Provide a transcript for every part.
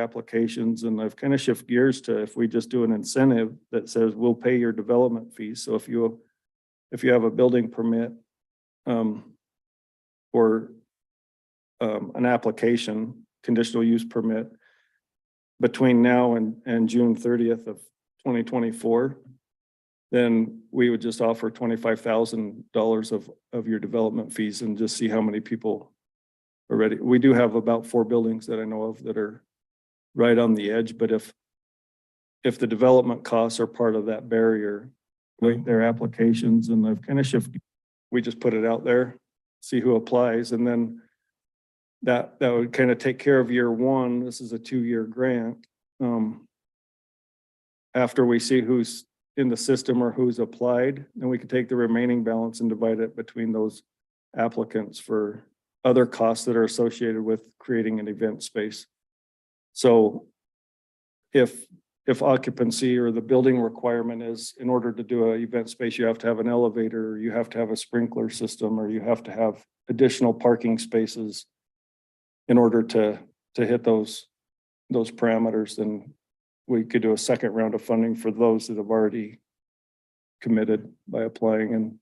applications, and I've kind of shifted gears to if we just do an incentive that says we'll pay your development fees. So if you have a building permit, or an application, conditional use permit between now and June 30th of 2024, then we would just offer $25,000 of your development fees and just see how many people are ready. We do have about 4 buildings that I know of that are right on the edge, but if the development costs are part of that barrier, wait their applications, and I've kind of shifted. We just put it out there, see who applies, and then that would kind of take care of year one. This is a 2-year grant. After we see who's in the system or who's applied, then we can take the remaining balance and divide it between those applicants for other costs that are associated with creating an event space. So if occupancy or the building requirement is, in order to do an event space, you have to have an elevator, or you have to have a sprinkler system, or you have to have additional parking spaces in order to hit those parameters, then we could do a second round of funding for those that have already committed by applying. And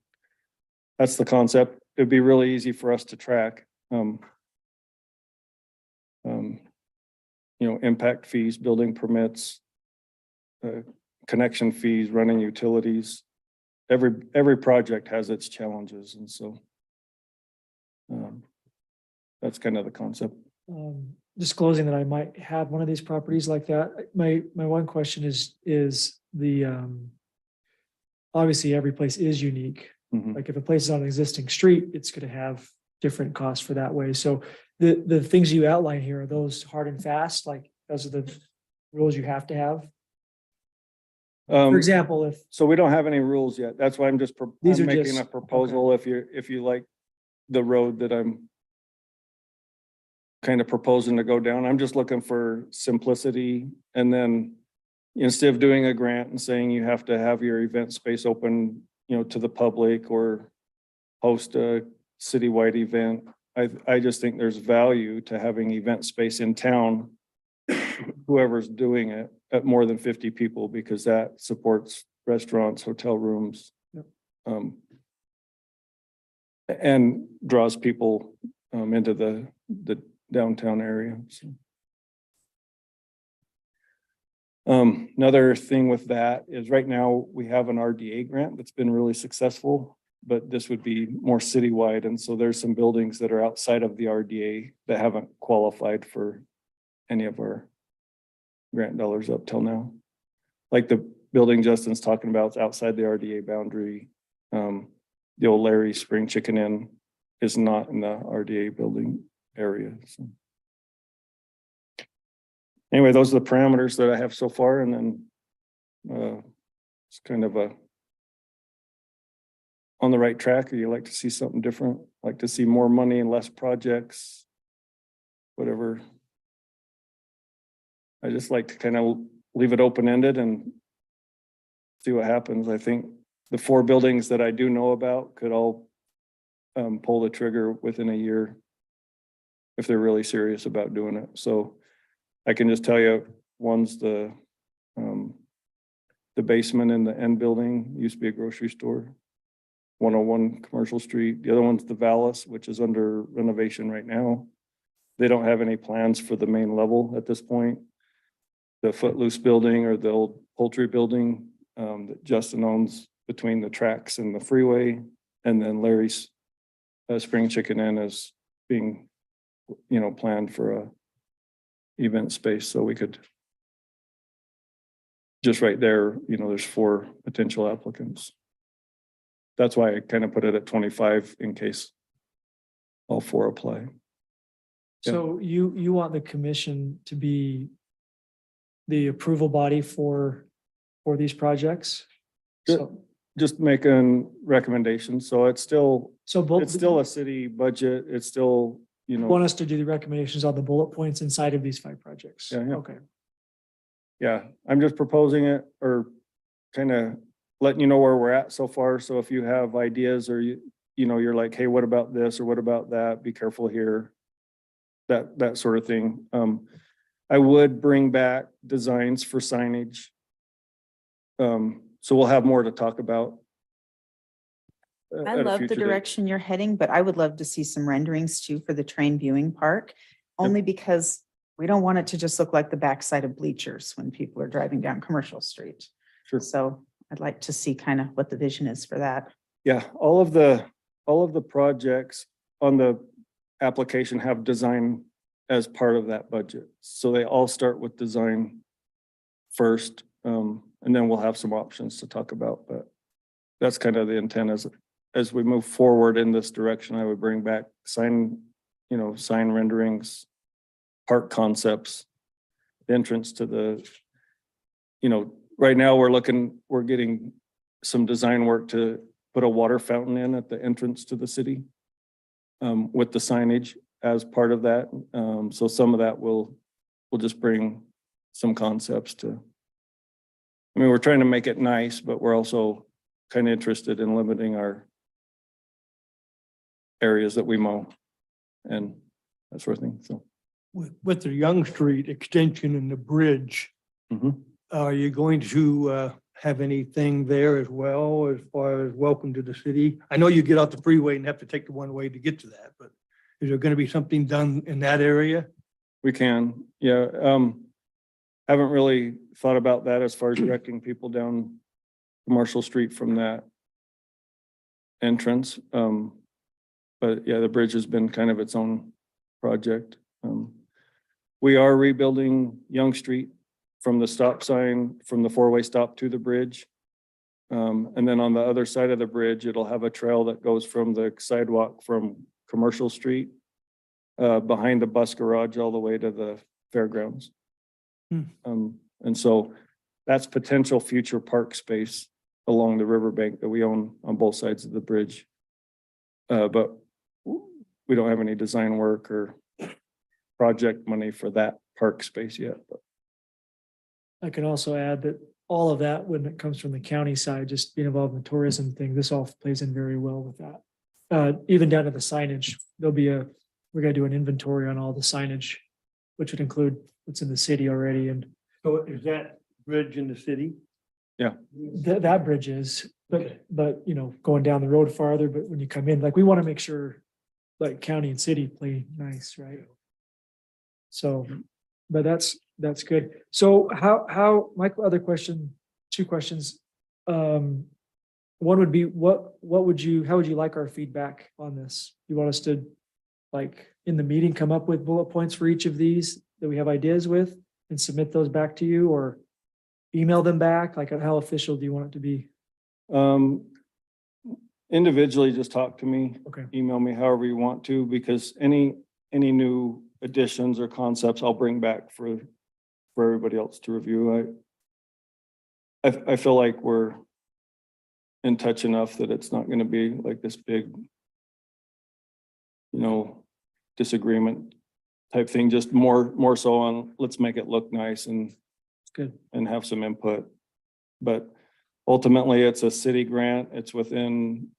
that's the concept. It'd be really easy for us to track, impact fees, building permits, connection fees, running utilities. Every project has its challenges. And so that's kind of the concept. Disclosing that I might have one of these properties like that. My one question is the, obviously every place is unique. Mhm. Like if a place is on an existing street, it's going to have different costs for that way. So the things you outline here, are those hard and fast? Like those are the rules you have to have? For example, if So we don't have any rules yet. That's why I'm just These I'm are making just- a proposal. If you like the road that I'm kind of proposing to go down, I'm just looking for simplicity. And then instead of doing a grant and saying you have to have your event space open, to the public or host a citywide event, I just think there's value to having event space in town, whoever's doing it, at more than 50 people, because that supports restaurants, hotel rooms, Yep. And draws people into the downtown area. So. Another thing with that is right now we have an RDA grant that's been really successful, but this would be more citywide. And so there's some buildings that are outside of the RDA that haven't qualified for any of our grant dollars up till now. Like the building Justin's talking about is outside the RDA boundary. The old Larry Spring Chicken Inn is not in the RDA building area. So. Anyway, those are the parameters that I have so far, and then it's kind of on the right track. Or you like to see something different, like to see more money and less projects, whatever. I just like to kind of leave it open-ended and see what happens. I think the 4 buildings that I do know about could all pull the trigger within a year if they're really serious about doing it. So I can just tell you, one's the basement in the end building, used to be a grocery store, 101 Commercial Street. The other one's the Vallis, which is under renovation right now. They don't have any plans for the main level at this point. The Footloose building, or the old poultry building that Justin owns between the tracks and the freeway, and then Larry's Spring Chicken Inn is being, planned for a event space. So we could just right there, there's 4 potential applicants. That's why I kind of put it at 25 in case all 4 apply. So you want the commission to be the approval body for these projects? So Just making recommendations. So it's still both. it's still a city budget. It's still, Want us to do the recommendations on the bullet points inside of these 5 projects? Yeah, yeah. Okay. yeah, I'm just proposing it, or kind of letting you know where we're at so far. So if you have ideas, or you're like, hey, what about this or what about that? Be careful here. That sort of thing. I would bring back designs for signage. So we'll have more to talk about. I at a love the future date. direction you're heading, but I would love to see some renderings too for the train viewing park. Only because we don't want it to just look like the backside of bleachers when people are driving down Commercial Street. Sure. So I'd like to see kind of what the vision is for that. Yeah, all of the projects on the application have design as part of that budget. So they all start with design first, and then we'll have some options to talk about, but that's kind of the intent as we move forward in this direction, I would bring back sign renderings, park concepts, entrance to the, right now we're getting some design work to put a water fountain in at the entrance to the city with the signage as part of that. So some of that we'll just bring some concepts to. I mean, we're trying to make it nice, but we're also kind of interested in limiting our areas that we mow and that sort of thing. So. With the Young Street extension and the bridge, Mhm. are you going to have anything there as well as far as welcome to the city? I know you get off the freeway and have to take the one way to get to that, but is there going to be something done in that area? We can, yeah. Haven't really thought about that as far as directing people down Commercial Street from that entrance. But yeah, the bridge has been kind of its own project. We are rebuilding Young Street from the stop sign, from the four-way stop to the bridge. And then on the other side of the bridge, it'll have a trail that goes from the sidewalk from Commercial Street behind the bus garage all the way to the fairgrounds. And so that's potential future park space along the riverbank that we own on both sides of the bridge. But we don't have any design work or project money for that park space yet. But I can also add that all of that, when it comes from the county side, just being involved in the tourism thing, this all plays in very well with that. Even down to the signage, we're gonna do an inventory on all the signage, which would include what's in the city already, and So is that bridge in the city? that bridge is, but going down the road farther, but when you come in, like, we want to make sure like county and city play nice, right? So, but that's good. So how, my other question, two questions. One would be, how would you like our feedback on this? You want us to, like, in the meeting, come up with bullet points for each of these that we have ideas with and submit those back to you, or email them back? Like, how official do you want it to be? individually, just talk to me. Okay. Email me however you want to, because any new additions or concepts I'll bring back for everybody else to review. I feel like we're in touch enough that it's not gonna be like this big, disagreement type thing, just more so on, let's make it look nice and It's good. and have some input. But ultimately, it's a city grant. It's within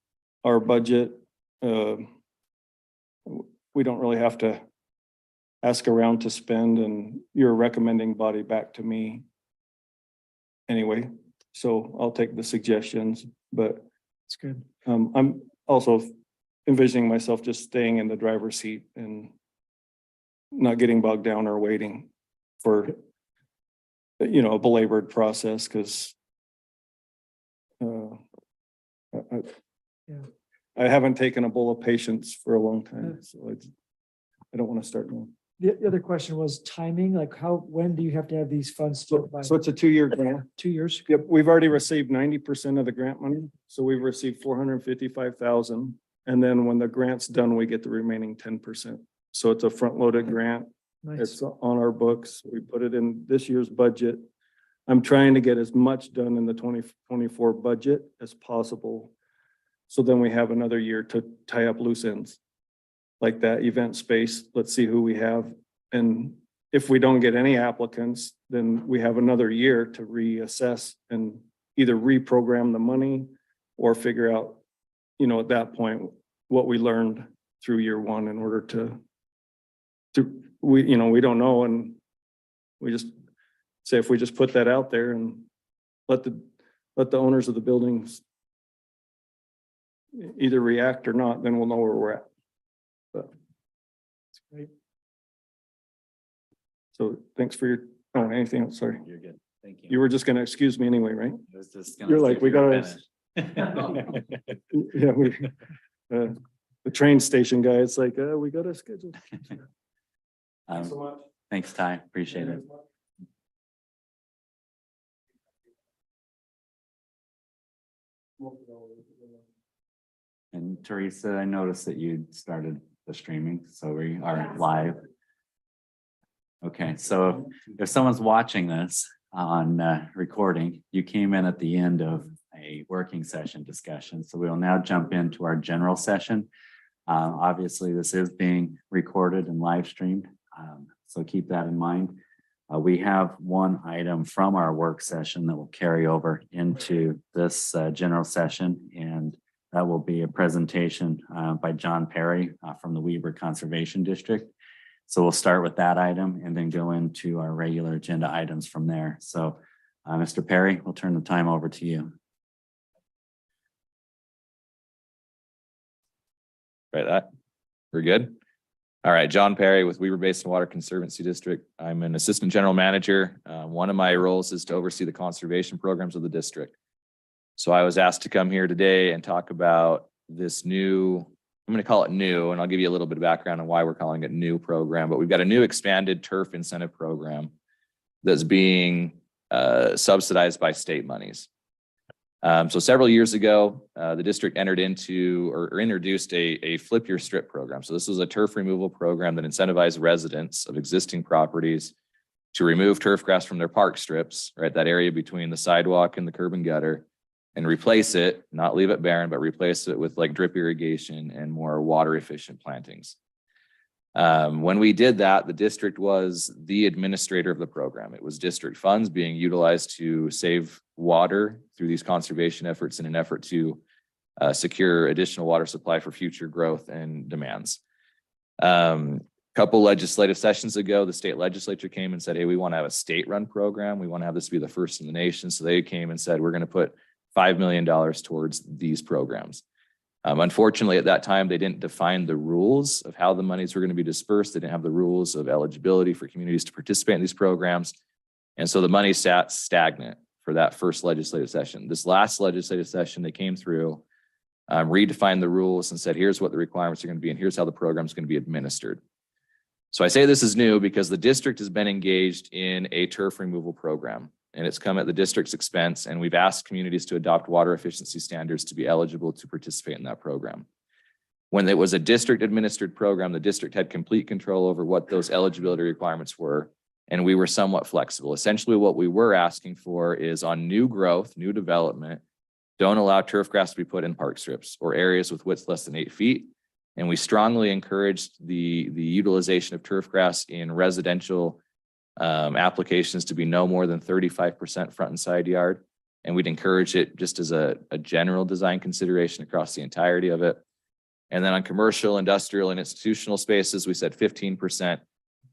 our budget. We don't really have to ask around to spend, and you're a recommending body back to me anyway. So I'll take the suggestions, but It's good. I'm also envisioning myself just staying in the driver's seat and not getting bogged down or waiting for, a belabored process, because I haven't taken a bowl of patience for a long time, so I don't want to start now. The other question was timing, like when do you have to have these funds spent by? So it's a 2-year grant. 2 years? Yep, we've already received 90% of the grant money, so we've received 455,000. And then when the grant's done, we get the remaining 10%. So it's a front-loaded grant. Nice. It's on our books. We put it in this year's budget. I'm trying to get as much done in the 2024 budget as possible. So then we have another year to tie up loose ends. Like that event space, let's see who we have. And if we don't get any applicants, then we have another year to reassess and either reprogram the money or figure out, at that point, what we learned through year one in order to we don't know. And We just say, if we just put that out there and let the owners of the buildings either react or not, then we'll know where we're at. But Great. so thanks for your, oh, anything else? Sorry. You're good. Thank you. You were just gonna excuse me anyway, right? I was just gonna You're see like, if we you were gotta- finished. Yeah, the train station guy, it's like, we got to schedule. Thanks so much. Thanks, Ty. Appreciate it. And Teresa, I noticed that you started the streaming, so we are live. Okay, so if someone's watching this on recording, you came in at the end of a working session discussion, so we will now jump into our general session. Obviously, this is being recorded and live streamed, so keep that in mind. We have one item from our work session that will carry over into this general session, and that will be a presentation by John Perry from the Weber Conservation District. So we'll start with that item and then go into our regular agenda items from there. So Mr. Perry, we'll turn the time over to you. Right, that we're good. All right, John Perry with Weber Basin Water Conservancy District. I'm an assistant general manager. One of my roles is to oversee the conservation programs of the district. So I was asked to come here today and talk about this new, I'm going to call it new, and I'll give you a little bit of background on why we're calling it new program, but we've got a new expanded turf incentive program that's being subsidized by state monies. So several years ago, the district entered into or introduced a flip your strip program. So this was a turf removal program that incentivized residents of existing properties to remove turf grass from their park strips, right? That area between the sidewalk and the curb and gutter, and replace it, not leave it barren, but replace it with like drip irrigation and more water efficient plantings. When we did that, the district was the administrator of the program. It was district funds being utilized to save water through these conservation efforts in an effort to secure additional water supply for future growth and demands. Couple legislative sessions ago, the state legislature came and said, hey, we want to have a state-run program. We want to have this be the first in the nation. So they came and said, we're going to put $5 million towards these programs. Unfortunately, at that time, they didn't define the rules of how the monies were going to be dispersed. They didn't have the rules of eligibility for communities to participate in these programs. And so the money sat stagnant for that first legislative session. This last legislative session, they came through, redefined the rules and said, here's what the requirements are going to be, and here's how the program is going to be administered. So I say this is new because the district has been engaged in a turf removal program, and it's come at the district's expense. And we've asked communities to adopt water efficiency standards to be eligible to participate in that program. When it was a district administered program, the district had complete control over what those eligibility requirements were. And we were somewhat flexible. Essentially, what we were asking for is on new growth, new development, don't allow turf grass to be put in park strips or areas with widths less than 8 feet. And we strongly encouraged the utilization of turf grass in residential applications to be no more than 35% front and side yard. And we'd encourage it just as a general design consideration across the entirety of it. And then on commercial, industrial, and institutional spaces, we said 15%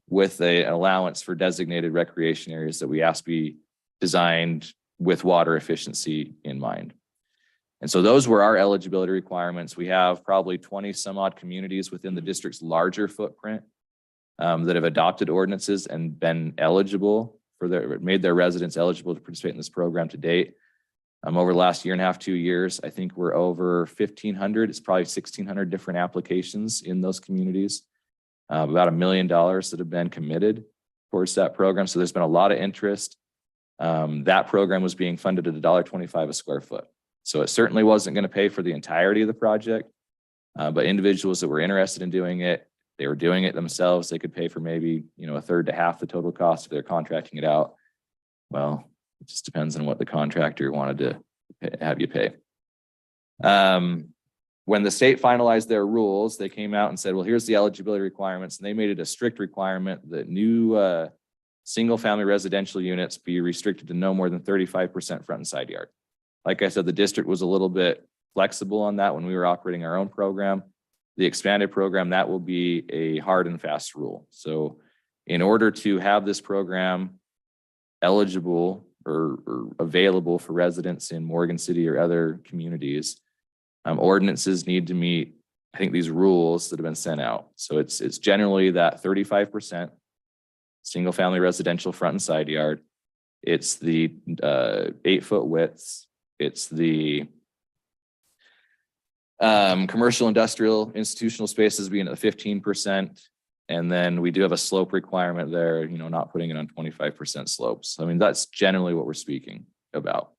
with an allowance for designated recreation areas that we asked be designed with water efficiency in mind. And so those were our eligibility requirements. We have probably 20 some odd communities within the district's larger footprint that have adopted ordinances and been eligible for made their residents eligible to participate in this program to date. Over the last year and a half, 2 years, I think we're over 1,500. It's probably 1,600 different applications in those communities. About $1 million that have been committed towards that program. So there's been a lot of interest. That program was being funded at $1.25 a square foot. So it certainly wasn't going to pay for the entirety of the project, but individuals that were interested in doing it, they were doing it themselves. They could pay for maybe, a third to half the total cost if they're contracting it out. Well, it just depends on what the contractor wanted to have you pay. When the state finalized their rules, they came out and said, well, here's the eligibility requirements. And they made it a strict requirement that new single family residential units be restricted to no more than 35% front and side yard. Like I said, the district was a little bit flexible on that when we were operating our own program. The expanded program, that will be a hard and fast rule. So in order to have this program eligible or available for residents in Morgan City or other communities, ordinances need to meet, I think, these rules that have been sent out. So it's generally that 35% single family residential front and side yard. It's the 8-foot widths. It's the commercial, industrial, institutional spaces being at the 15%. And then we do have a slope requirement there, you know, not putting it on 25% slopes. I mean, that's generally what we're speaking about.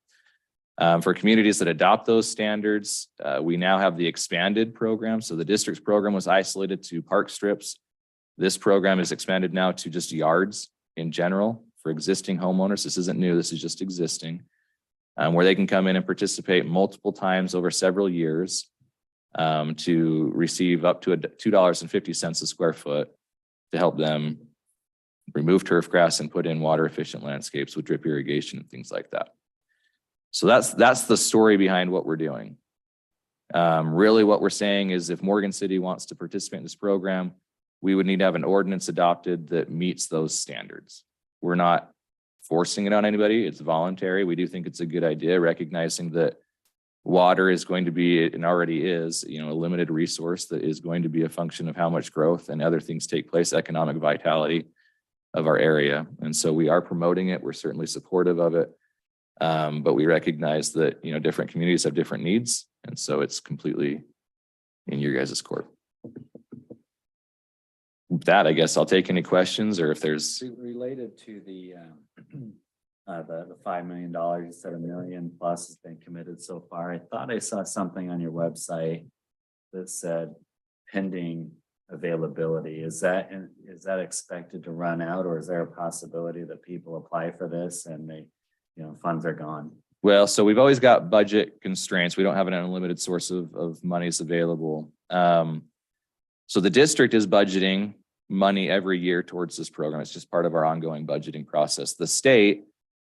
For communities that adopt those standards, we now have the expanded program. So the district's program was isolated to park strips. This program is expanded now to just yards in general for existing homeowners. This isn't new, this is just existing, where they can come in and participate multiple times over several years to receive up to $2.50 a square foot to help them remove turf grass and put in water efficient landscapes with drip irrigation and things like that. So that's the story behind what we're doing. Really what we're saying is if Morgan City wants to participate in this program, we would need to have an ordinance adopted that meets those standards. We're not forcing it on anybody. It's voluntary. We do think it's a good idea, recognizing that water is going to be, and already is, you know, a limited resource that is going to be a function of how much growth and other things take place, economic vitality of our area. And so we are promoting it. We're certainly supportive of it. But we recognize that, you know, different communities have different needs. And so it's completely in your guys' court. With that, I guess I'll take any questions, or if there's. Related to the $5 million, you said $1 million plus has been committed so far. I thought I saw something on your website that said pending availability. Is that expected to run out, or is there a possibility that people apply for this and they, you know, funds are gone? Well, so we've always got budget constraints. We don't have an unlimited source of monies available. So the district is budgeting money every year towards this program. It's just part of our ongoing budgeting process. The state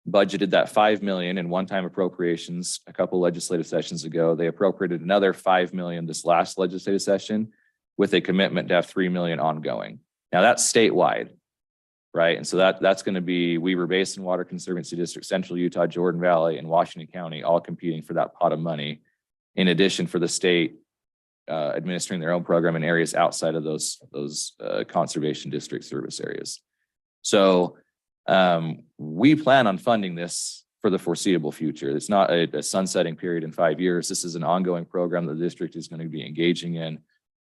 budgeted that $5 million in one-time appropriations a couple legislative sessions ago. They appropriated another $5 million this last legislative session with a commitment to have $3 million ongoing. Now that's statewide, right? And so that's going to be Weber Basin Water Conservancy District, Central Utah, Jordan Valley, and Washington County all competing for that pot of money. In addition, for the state administering their own program in areas outside of those conservation district service areas. So we plan on funding this for the foreseeable future. It's not a sunsetting period in 5 years. This is an ongoing program that the district is going to be engaging in.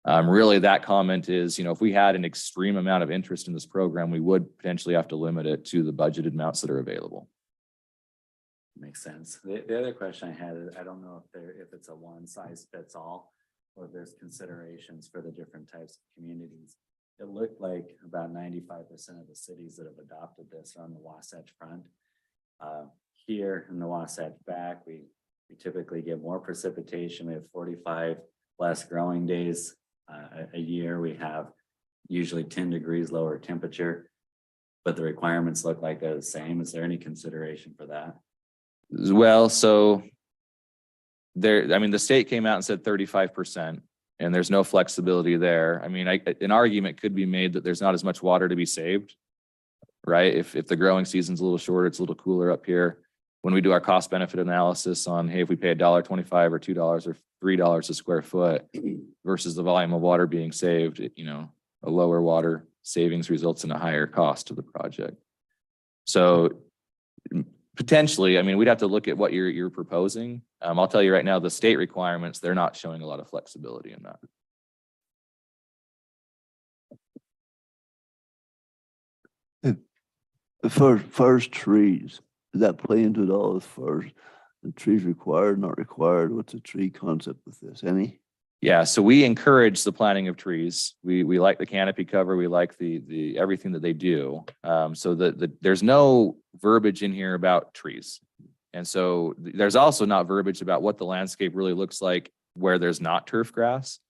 Really, that comment is, you know, if we had an extreme amount of interest in this program, we would potentially have to limit it to the budgeted amounts that are available. Makes sense. The other question I had is, I don't know if it's a one size fits all, or if there's considerations for the different types of communities. It looked like about 95% of the cities that have adopted this are on the Wasatch Front. Here in the Wasatch back, we typically get more precipitation. We have 45 less growing days a year. We have usually 10 degrees lower temperature, but the requirements look like they're the same. Is there any consideration for that? Well, so the state came out and said 35%, and there's no flexibility there. I mean, an argument could be made that there's not as much water to be saved, right? If the growing season's a little shorter, it's a little cooler up here. When we do our cost benefit analysis on, hey, if we pay $1.25 or $2 or $3 a square foot versus the volume of water being saved, you know, a lower water savings results in a higher cost to the project. So potentially, I mean, we'd have to look at what you're proposing. I'll tell you right now, the state requirements, they're not showing a lot of flexibility in that. First trees, does that play into it all as far as the trees required, not required? What's the tree concept with this? Any? Yeah, so we encourage the planting of trees. We like the canopy cover. We like the everything that they do. So there's no verbiage in here about trees. And so there's also not verbiage about what the landscape really looks like where there's not turf grass.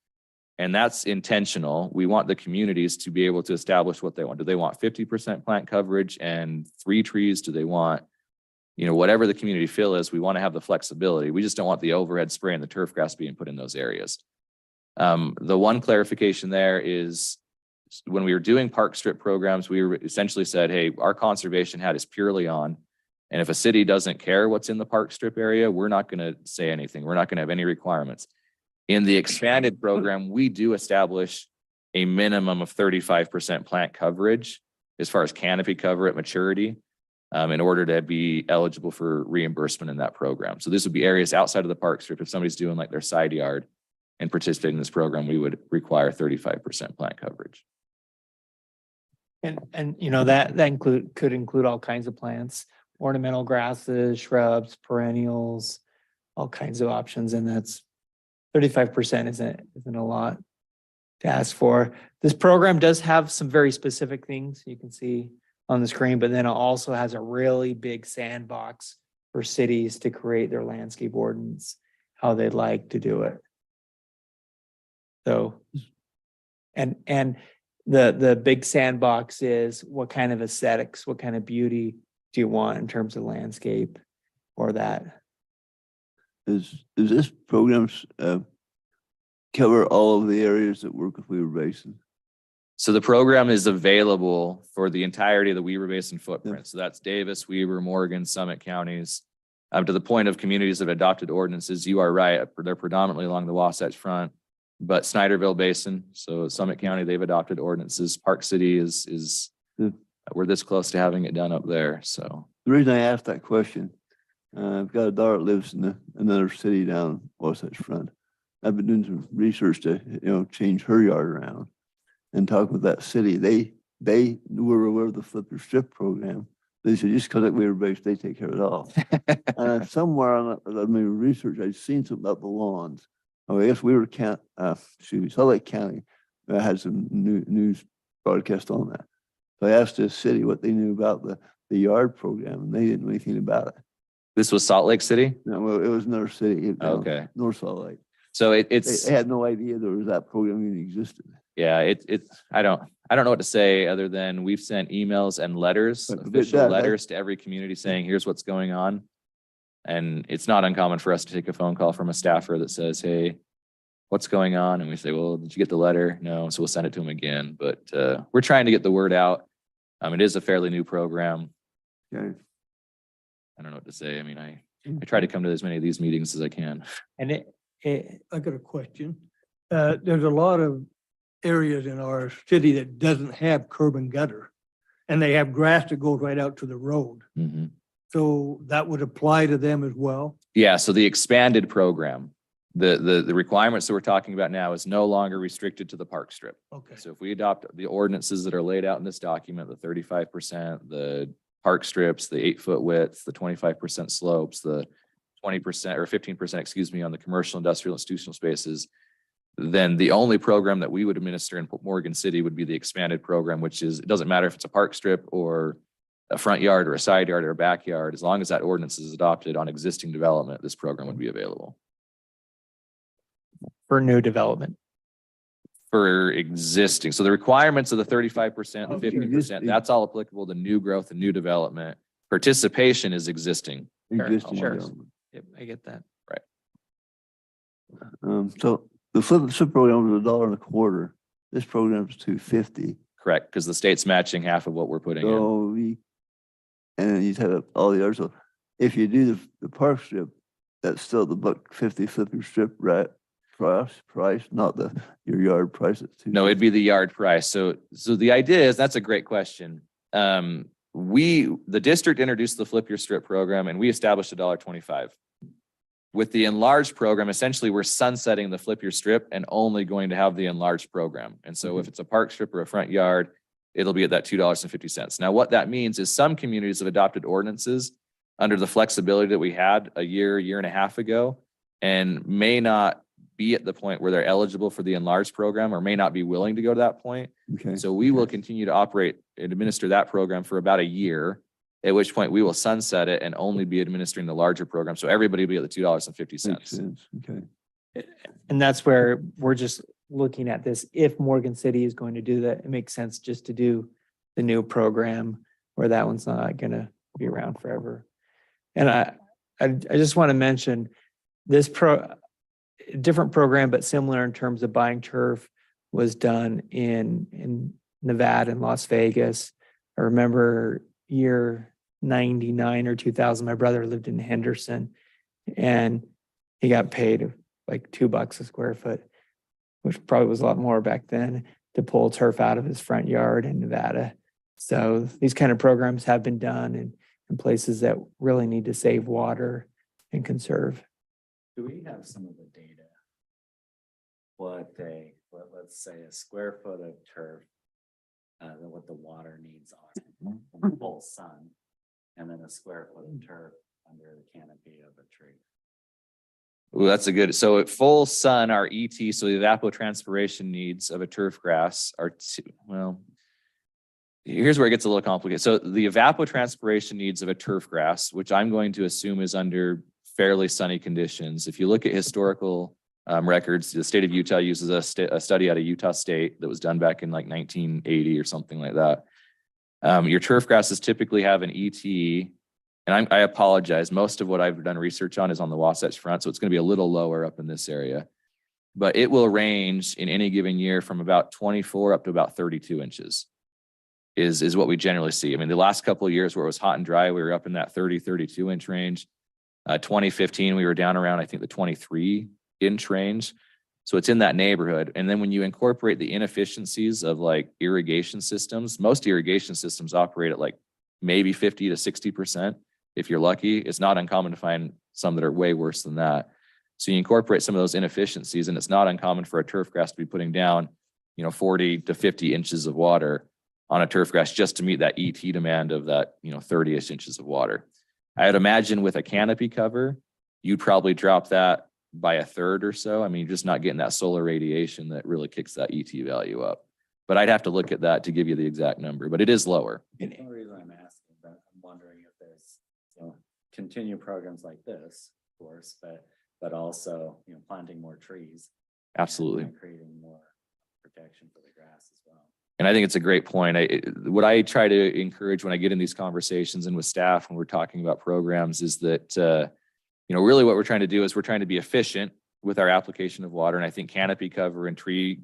And that's intentional. We want the communities to be able to establish what they want. Do they want 50% plant coverage and 3 trees? Do they want, you know, whatever the community feel is, we want to have the flexibility. We just don't want the overhead spray and the turf grass being put in those areas. The one clarification there is when we were doing park strip programs, we were essentially said, hey, our conservation hat is purely on. And if a city doesn't care what's in the park strip area, we're not going to say anything. We're not going to have any requirements. In the expanded program, we do establish a minimum of 35% plant coverage as far as canopy cover at maturity, in order to be eligible for reimbursement in that program. So this would be areas outside of the park strip. If somebody's doing like their side yard and participating in this program, we would require 35% plant coverage. And you know, that could include all kinds of plants, ornamental grasses, shrubs, perennials, all kinds of options. And that's 35% isn't a lot to ask for. This program does have some very specific things you can see on the screen, but then it also has a really big sandbox for cities to create their landscape ordinance, how they'd like to do it. So, and the big sandbox is what kind of aesthetics, what kind of beauty do you want in terms of landscape or that? Is this program cover all of the areas that work with Weaver Basin? So the program is available for the entirety of the Weaver Basin footprint. So that's Davis, Weaver, Morgan, Summit counties. To the point of communities that have adopted ordinances, you are right. They're predominantly along the Wasatch Front, but Snyderville Basin, so Summit County, they've adopted ordinances. Park City is we're this close to having it done up there. So The reason I asked that question, I've got a daughter that lives in another city down Wasatch Front. I've been doing some research to, change her yard around and talk with that city. They were aware of the Flip Your Strip program. They said, just because we were based, they take care of it all. Somewhere on my research, I'd seen something about the lawns. Oh, I guess Salt Lake County had some news broadcast on that. So I asked the city what they knew about the yard program, and they didn't know anything about it. this was Salt Lake City? No, well, it was another city. Okay. North Salt Lake. So They it's, had no idea there was that program even existed. yeah, I don't know what to say other than we've sent emails and letters, But official that- letters to every community saying, here's what's going on. And it's not uncommon for us to take a phone call from a staffer that says, hey, what's going on? And we say, well, did you get the letter? No. So we'll send it to them again. But we're trying to get the word out. It is a fairly new program. Okay. I don't know what to say. I mean, I try to come to as many of these meetings as I can. And it, I got a question. There's a lot of areas in our city that doesn't have curb and gutter. And they have grass that goes right out to the road. Mhm. So that would apply to them as well. Yeah, so the expanded program, the requirements that we're talking about now is no longer restricted to the park strip. Okay. So if we adopt the ordinances that are laid out in this document, the 35%, the park strips, the 8-foot width, the 25% slopes, the 20% or 15%, excuse me, on the commercial, industrial, institutional spaces, then the only program that we would administer in Morgan City would be the expanded program, which is, it doesn't matter if it's a park strip or a front yard or a side yard or a backyard, as long as that ordinance is adopted on existing development, this program would be available. for new development. For existing, so the requirements of the 35%, the Okay. 50%, that's all applicable to new growth and new development. Participation is existing. Existing sure. development. Yep, I get that. So the flip strip program was $1.25. This program is $2.50. Correct, because the state's matching half of what we're putting in. So and then you have all the others. So if you do the park strip, that's still the $1.50 flipper strip price, not your yard price. It's No, it'd be the yard price. So the idea is, that's a great question. The district introduced the Flip Your Strip program and we established $1.25. With the enlarged program, essentially we're sunsetting the Flip Your Strip and only going to have the enlarged program. And so if it's a park strip or a front yard, it'll be at that $2.50. Now, what that means is some communities have adopted ordinances under the flexibility that we had a year and a half ago, and may not be at the point where they're eligible for the enlarged program or may not be willing to go to that point. Okay. So we will continue to operate and administer that program for about a year, at which point we will sunset it and only be administering the larger program. So everybody will be at the $2.50. Makes sense. Okay. And that's where we're just looking at this. If Morgan City is going to do that, it makes sense just to do the new program where that one's not gonna be around forever. And I just want to mention this different program, but similar in terms of buying turf. was done in Nevada and Las Vegas. I remember year 99 or 2000, my brother lived in Henderson and he got paid like $2 a square foot, which probably was a lot more back then, to pull turf out of his front yard in Nevada. So these kind of programs have been done in places that really need to save water and conserve. Do we have some of the data? Let's say a square foot of turf, what the water needs are from the full sun, and then a square foot of turf under the canopy of a tree. Well, that's a good, so at full sun, our ET, so the evapotranspiration needs of a turf grass are well, here's where it gets a little complicated. So the evapotranspiration needs of a turf grass, which I'm going to assume is under fairly sunny conditions. If you look at historical records, the state of Utah uses a study out of Utah State that was done back in like 1980 or something like that. Your turf grasses typically have an ET, and I apologize, most of what I've done research on is on the Wasatch Front, so it's going to be a little lower up in this area. But it will range in any given year from about 24 up to about 32 inches is what we generally see. I mean, the last couple of years where it was hot and dry, we were up in that 30, 32 inch range. 2015, we were down around, I think, the 23 inch range. So it's in that neighborhood. And then when you incorporate the inefficiencies of like irrigation systems, most irrigation systems operate at like maybe 50 to 60%. If you're lucky, it's not uncommon to find some that are way worse than that. So you incorporate some of those inefficiencies, and it's not uncommon for a turf grass to be putting down, 40 to 50 inches of water on a turf grass just to meet that ET demand of that, 30-ish inches of water. I would imagine with a canopy cover, you'd probably drop that by a third or so. I mean, you're just not getting that solar radiation that really kicks that ET value up. But I'd have to look at that to give you the exact number, but it is lower. The only reason I'm asking, but I'm wondering if there's, continue programs like this, of course, but also, planting more trees. Absolutely. And creating more protection for the grass as well. And I think it's a great point. What I try to encourage when I get in these conversations and with staff when we're talking about programs is that, really what we're trying to do is we're trying to be efficient with our application of water. And I think canopy cover and tree,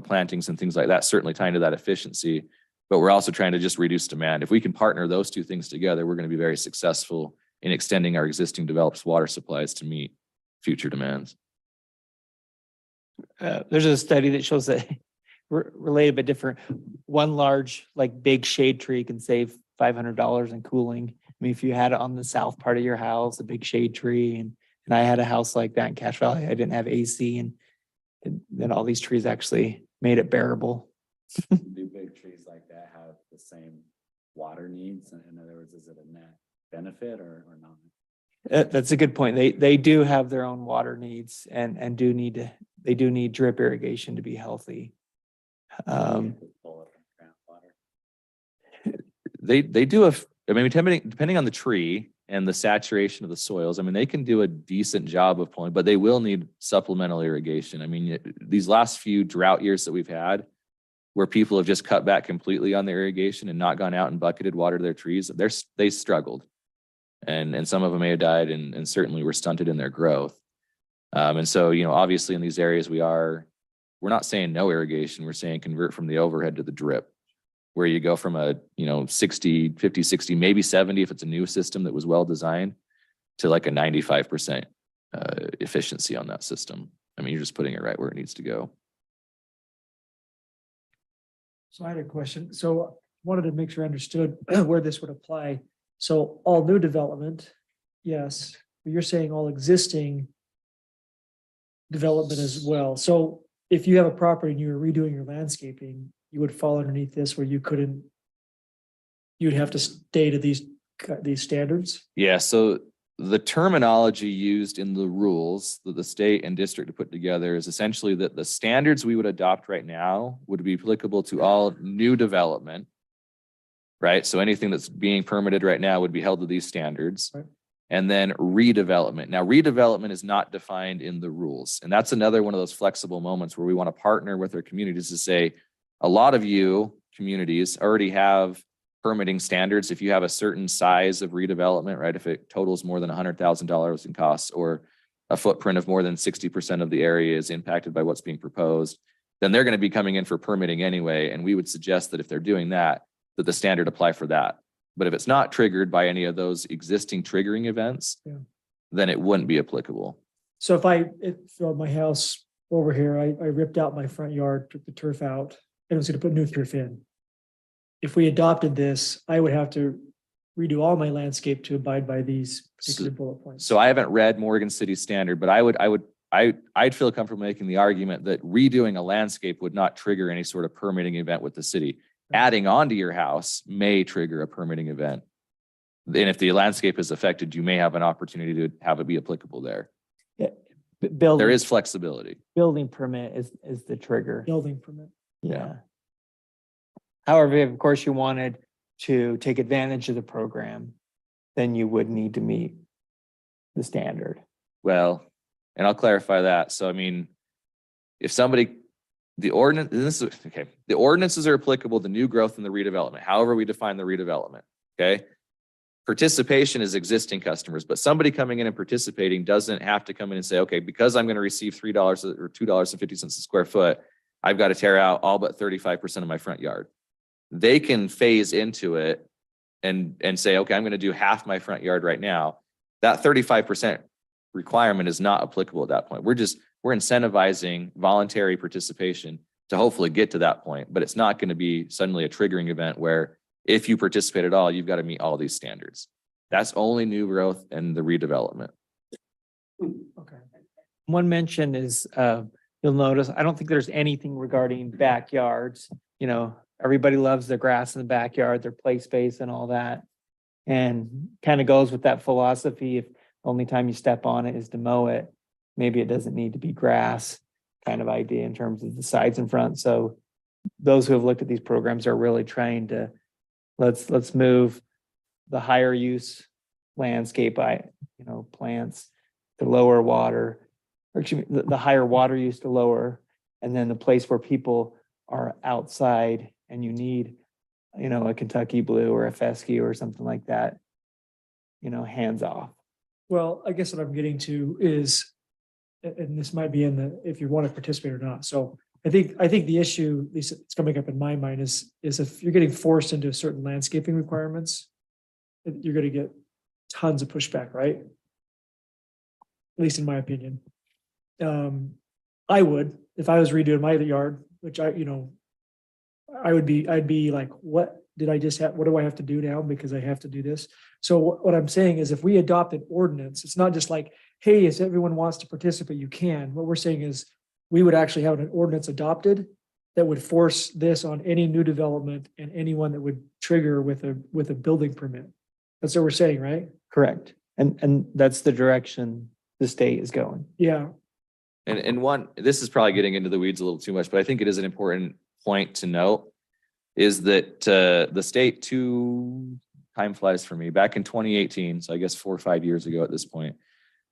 plantings and things like that certainly tie into that efficiency. But we're also trying to just reduce demand. If we can partner those two things together, we're going to be very successful in extending our existing developed water supplies to meet future demands. There's a study that shows that related but different. One large, like big shade tree can save $500 in cooling. I mean, if you had it on the south part of your house, a big shade tree, and I had a house like that in Cache Valley, I didn't have AC, and then all these trees actually made it bearable. Do big trees like that have the same water needs? In other words, is it a net benefit or not? That's a good point. They do have their own water needs and they do need drip irrigation to be healthy. They do depending on the tree and the saturation of the soils, they can do a decent job of pulling, but they will need supplemental irrigation. These last few drought years that we've had, where people have just cut back completely on their irrigation and not gone out and bucketed water to their trees, they struggled. And some of them may have died and certainly were stunted in their growth. And so, obviously in these areas we're not saying no irrigation, we're saying convert from the overhead to the drip, where you go from a, 50, 60, maybe 70 if it's a new system that was well designed, to like a 95% efficiency on that system. You're just putting it right where it needs to go. So I had a question. So wanted to make sure I understood where this would apply. So all new development, yes, but you're saying all existing development as well. So if you have a property and you're redoing your landscaping, you would fall underneath this where you'd have to stay to these standards? Yeah, so the terminology used in the rules that the state and district have put together is essentially that the standards we would adopt right now would be applicable to all new development, right? So anything that's being permitted right now would be held to these standards. Right. And then redevelopment. Now, redevelopment is not defined in the rules. And that's another one of those flexible moments where we want to partner with our communities to say, a lot of you communities already have permitting standards. If you have a certain size of redevelopment, right? If it totals more than $100,000 in costs, or a footprint of more than 60% of the area is impacted by what's being proposed, then they're going to be coming in for permitting anyway. And we would suggest that if they're doing that, that the standard apply for that. But if it's not triggered by any of those existing triggering events, Yeah. then it wouldn't be applicable. So if my house over here, I ripped out my front yard, took the turf out, and was gonna put new turf in. If we adopted this, I would have to redo all my landscape to abide by these particular bullet points. So I haven't read Morgan City standard, but I'd feel comfortable making the argument that redoing a landscape would not trigger any sort of permitting event with the city. Adding on to your house may trigger a permitting event. And if the landscape is affected, you may have an opportunity to have it be applicable there. Building. There is flexibility. Building permit is the trigger. Building permit. Yeah. However, if of course you wanted to take advantage of the program, then you would need to meet the standard. Well, and I'll clarify that. So I mean, if somebody, the ordinance, this is, okay, the ordinances are applicable to new growth and the redevelopment, however we define the redevelopment, okay? Participation is existing customers, but somebody coming in and participating doesn't have to come in and say, okay, because I'm going to receive $3 or $2.50 a square foot, I've got to tear out all but 35% of my front yard. They can phase into it and say, okay, I'm going to do half my front yard right now. That 35% requirement is not applicable at that point. We're incentivizing voluntary participation to hopefully get to that point, but it's not going to be suddenly a triggering event where if you participate at all, you've got to meet all these standards. That's only new growth and the redevelopment. Okay. One mention is, you'll notice, I don't think there's anything regarding backyards. You know, everybody loves their grass in the backyard, their play space and all that. And kind of goes with that philosophy. If the only time you step on it is to mow it, maybe it doesn't need to be grass kind of idea in terms of the sides and front. So those who have looked at these programs are really trying to, let's move the higher use landscape plants to lower water, or excuse me, the higher water use to lower, and then the place where people are outside and you need, a Kentucky blue or a fescue or something like that, hands off. Well, I guess what I'm getting to is, and this might be if you want to participate or not. So I think the issue, at least it's coming up in my mind, is if you're getting forced into certain landscaping requirements, you're going to get tons of pushback, right? At least in my opinion. I would, if I was redoing my yard, which I'd be like, what do I have to do now because I have to do this? So what I'm saying is if we adopt an ordinance, it's not just like, hey, if everyone wants to participate, you can. What we're saying is we would actually have an ordinance adopted that would force this on any new development and anyone that would trigger with a building permit. That's what we're saying, right? Correct. And that's the direction the state is going. Yeah. And this is probably getting into the weeds a little too much, but I think it is an important point to note is that the state, time flies for me, back in 2018, so I guess 4 or 5 years ago at this point,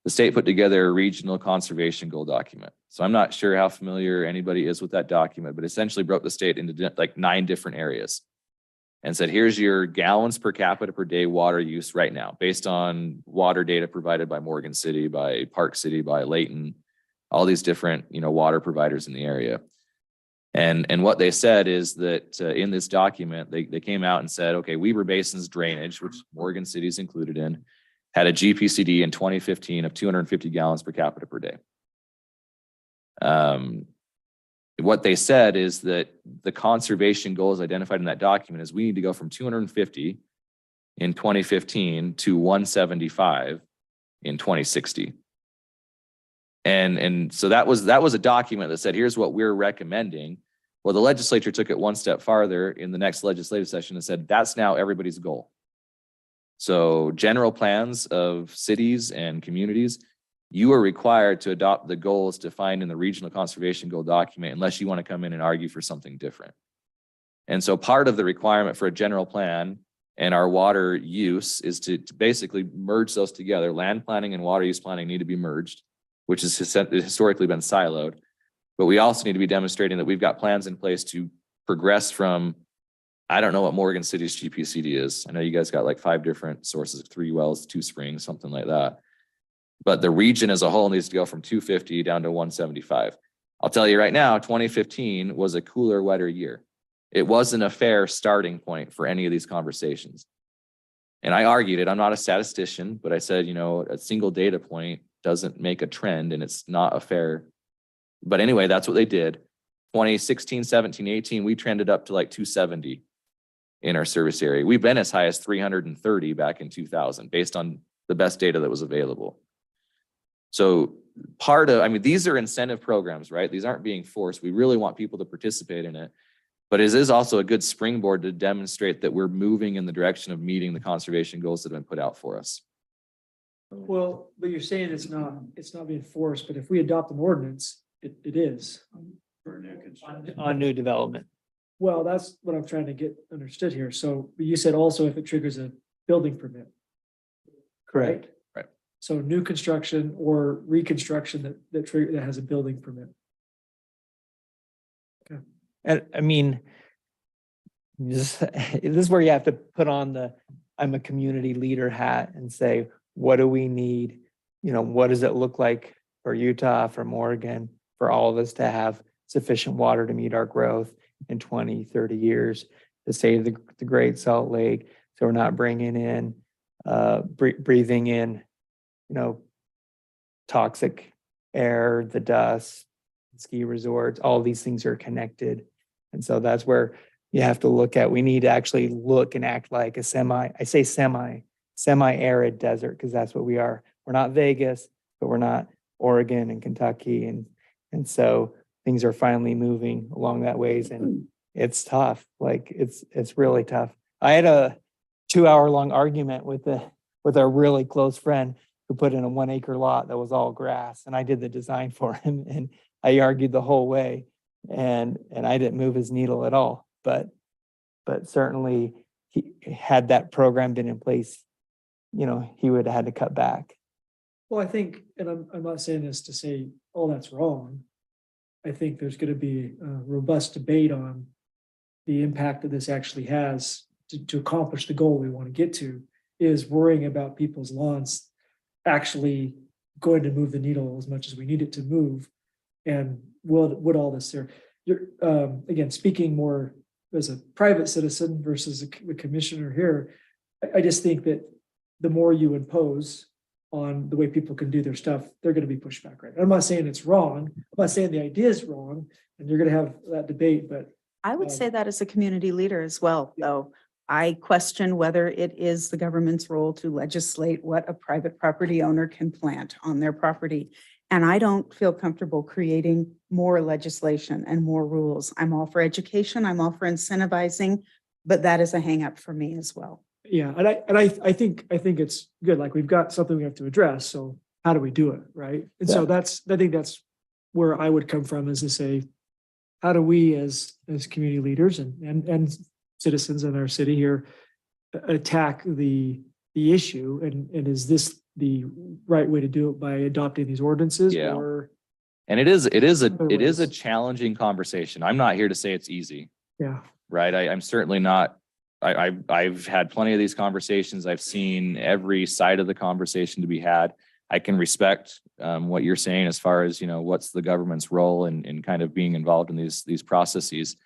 the state put together a regional conservation goal document. So I'm not sure how familiar anybody is with that document, but essentially broke the state into like 9 different areas and said, here's your gallons per capita per day water use right now, based on water data provided by Morgan City, by Park City, by Layton, all these different, water providers in the area. And what they said is that in this document, they came out and said, okay, Weber Basin's drainage, which Morgan City is included in, had a GPCD in 2015 of 250 gallons per capita per day. What they said is that the conservation goals identified in that document is we need to go from 250 in 2015 to 175 in 2060. And so that was a document that said, here's what we're recommending. Well, the legislature took it one step farther in the next legislative session and said, that's now everybody's goal. So general plans of cities and communities, you are required to adopt the goals defined in the regional conservation goal document unless you want to come in and argue for something different. And so part of the requirement for a general plan and our water use is to basically merge those together. Land planning and water use planning need to be merged, which has historically been siloed. But we also need to be demonstrating that we've got plans in place to progress from, I don't know what Morgan City's GPCD is. I know you guys got like 5 different sources, 3 wells, 2 springs, something like that. But the region as a whole needs to go from 250 down to 175. I'll tell you right now, 2015 was a cooler, wetter year. It wasn't a fair starting point for any of these conversations. And I argued it. I'm not a statistician, but I said, you know, a single data point doesn't make a trend and it's not a fair. But anyway, that's what they did. 2016, 17, 18, we trended up to like 270 in our service area. We've been as high as 330 back in 2000 based on the best data that was available. So I mean, these are incentive programs, right? These aren't being forced. We really want people to participate in it. But it is also a good springboard to demonstrate that we're moving in the direction of meeting the conservation goals that have been put out for us. Well, but you're saying it's not being forced, but if we adopt an ordinance, it is. On new development. Well, that's what I'm trying to get understood here. So you said also if it triggers a building permit. Correct. Right. So new construction or reconstruction that has a building permit. And I mean, this is where you have to put on I'm a community leader hat and say, what do we need? You know, what does it look like for Utah, from Oregon, for all of us to have sufficient water to meet our growth in 20, 30 years, to save the Great Salt Lake, so we're not bringing in, breathing in, you know, toxic air, the dust, ski resorts, all these things are connected. And so that's where you have to look at, we need to actually look and act like a semi-arid desert, because that's what we are. We're not Vegas, but we're not Oregon and Kentucky. And so things are finally moving along that ways, and it's tough. Like it's really tough. I had a 2-hour-long argument with a really close friend who put in a 1 acre lot that was all grass, and I did the design for him, and I argued the whole way, and I didn't move his needle at all. But certainly, he had that program been in place, you know, he would have had to cut back. Well, I think, and I'm not saying this to say, oh, that's wrong. I think there's going to be a robust debate on the impact that this actually has to accomplish the goal we want to get to, is worrying about people's lawns actually going to move the needle as much as we need it to move. And would all this there, you're again, speaking more as a private citizen versus the commissioner here, I just think that the more you impose on the way people can do their stuff, they're going to be pushed back, right? I'm not saying it's wrong. I'm not saying the idea is wrong, and you're going to have that debate, but I would say that as a community leader as well, though. I question whether it is the government's role to legislate what a private property owner can plant on their property. And I don't feel comfortable creating more legislation and more rules. I'm all for education. I'm all for incentivizing, but that is a hang up for me as well. yeah, and I think it's good. Like, we've got something we have to address. So how do we do it, right? And so I think that's where I would come from, is to say, how do we as community leaders and citizens in our city here attack the issue, and is this the right way to do it, by adopting these ordinances? Yeah. Or And it is Other a ways. challenging conversation. I'm not here to say it's easy, yeah, right? I'm certainly not. I've had plenty of these conversations. I've seen every side of the conversation to be had. I can respect what you're saying as far as, you know, what's the government's role in kind of being involved in these processes.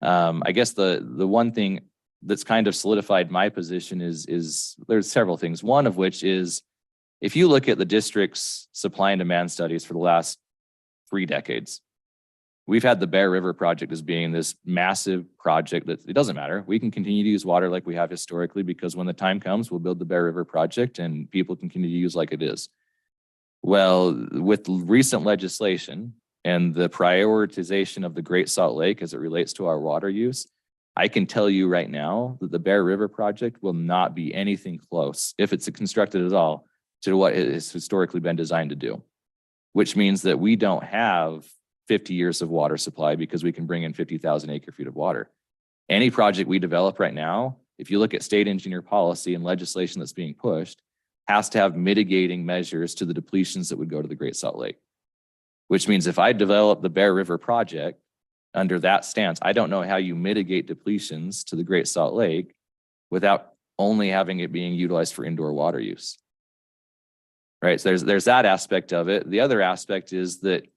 I guess the one thing that's kind of solidified my position is there's several things. One of which is, if you look at the district's supply and demand studies for the last 3 decades, we've had the Bear River project as being this massive project that it doesn't matter. We can continue to use water like we have historically, because when the time comes, we'll build the Bear River project and people can continue to use like it is. Well, with recent legislation and the prioritization of the Great Salt Lake as it relates to our water use, I can tell you right now that the Bear River project will not be anything close, if it's constructed at all, to what it has historically been designed to do, which means that we don't have 50 years of water supply because we can bring in 50,000 acre feet of water. Any project we develop right now, if you look at state engineer policy and legislation that's being pushed, has to have mitigating measures to the depletions that would go to the Great Salt Lake. Which means if I develop the Bear River project under that stance, I don't know how you mitigate depletions to the Great Salt Lake without only having it being utilized for indoor water use. Right, so there's that aspect of it. The other aspect is that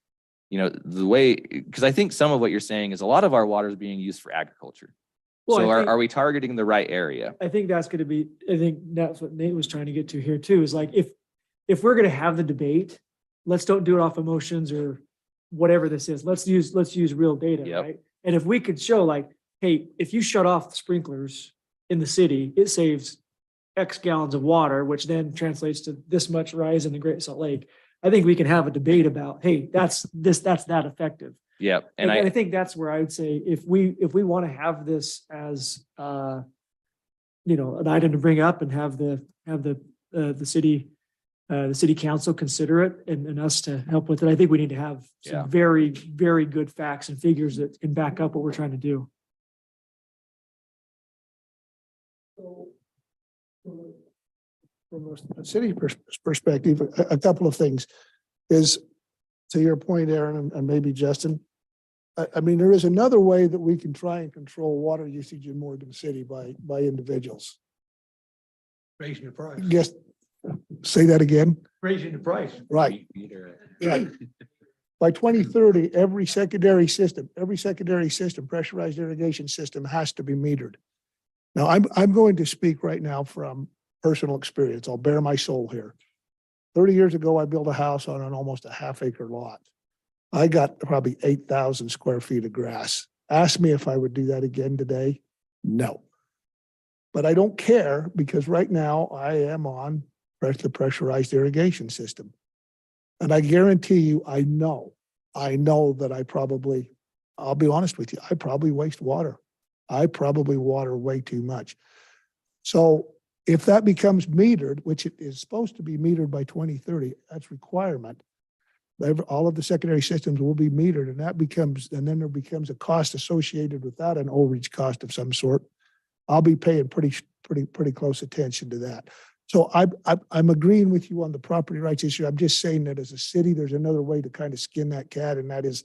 you know, the way, because I think some of what you're saying is a lot of our water is being used for agriculture. Well, I So think- are we targeting the right area? I think that's gonna be, I think that's what Nate was trying to get to here too, is like, if we're gonna have the debate, let's don't do it off emotions or whatever this is. Let's use real data, Yep. right? And if we could show like, hey, if you shut off the sprinklers in the city, it saves X gallons of water, which then translates to this much rise in the Great Salt Lake. I think we can have a debate about, hey, that's that effective. Yep. And And I think that's where I would say, if we want to have this as, you know, an item to bring up and have the city council consider it and us to help with it, I think we need to have Yeah. some very, very good facts and figures that can back up what we're trying to do. From a city perspective, a couple of things is, to your point, Aaron, and maybe Justin. I mean, there is another way that we can try and control water usage in Morgan City by individuals. Raising the price, Yes, say that again. raising the price. Right. Right. By 2030, every secondary system, pressurized irrigation system has to be metered. Now, I'm going to speak right now from personal experience. I'll bare my soul here. 30 years ago, I built a house on an almost a half-acre lot. I got probably 8,000 square feet of grass. Ask me if I would do that again today. No. But I don't care, because right now I am on the pressurized irrigation system. And I guarantee you, I know that I'll be honest with you, I probably waste water. I probably water way too much. So if that becomes metered, which it is supposed to be metered by 2030, that's requirement. All of the secondary systems will be metered, and then there becomes a cost associated with that, an overage cost of some sort. I'll be paying pretty close attention to that. So I'm agreeing with you on the property rights issue. I'm just saying that as a city, there's another way to kind of skin that cat, and that is,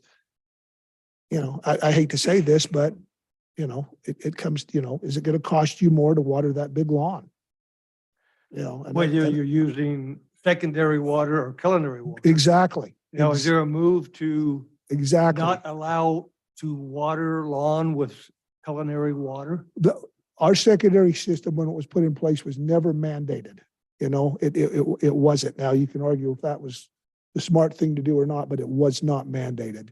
you know, I hate to say this, but you know, it comes, you know, is it going to cost you more to water that big lawn? You know, and Whether you're using secondary water or culinary water. exactly. Now, is there a move to Exactly. not allow to water lawn with culinary water? Our secondary system, when it was put in place, was never mandated. You know, it wasn't. Now, you can argue if that was the smart thing to do or not, but it was not mandated.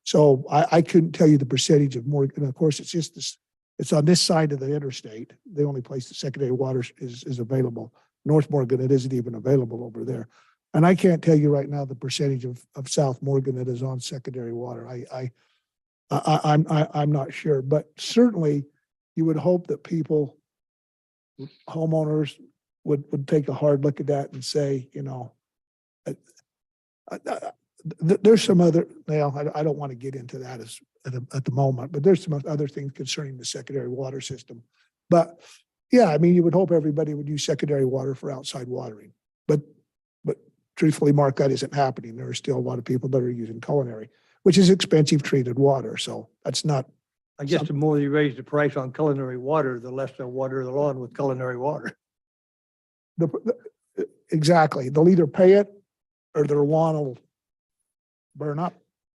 So I couldn't tell you the percentage of more, and of course, it's just this, it's on this side of the interstate. The only place the secondary water is available. North Morgan, it isn't even available over there. And I can't tell you right now the percentage of South Morgan that is on secondary water. I'm not sure, but certainly you would hope that people, homeowners would take a hard look at that and say, you know, there's some other, well, I don't want to get into that at the moment, but there's some other things concerning the secondary water system. But yeah, I mean, you would hope everybody would use secondary water for outside watering, but truthfully, Mark, that isn't happening. There are still a lot of people that are using culinary, which is expensive treated water. So that's not, I guess the more you raise the price on culinary water, the less they'll water the lawn with culinary water. exactly. They'll either pay it or their lawn will burn up.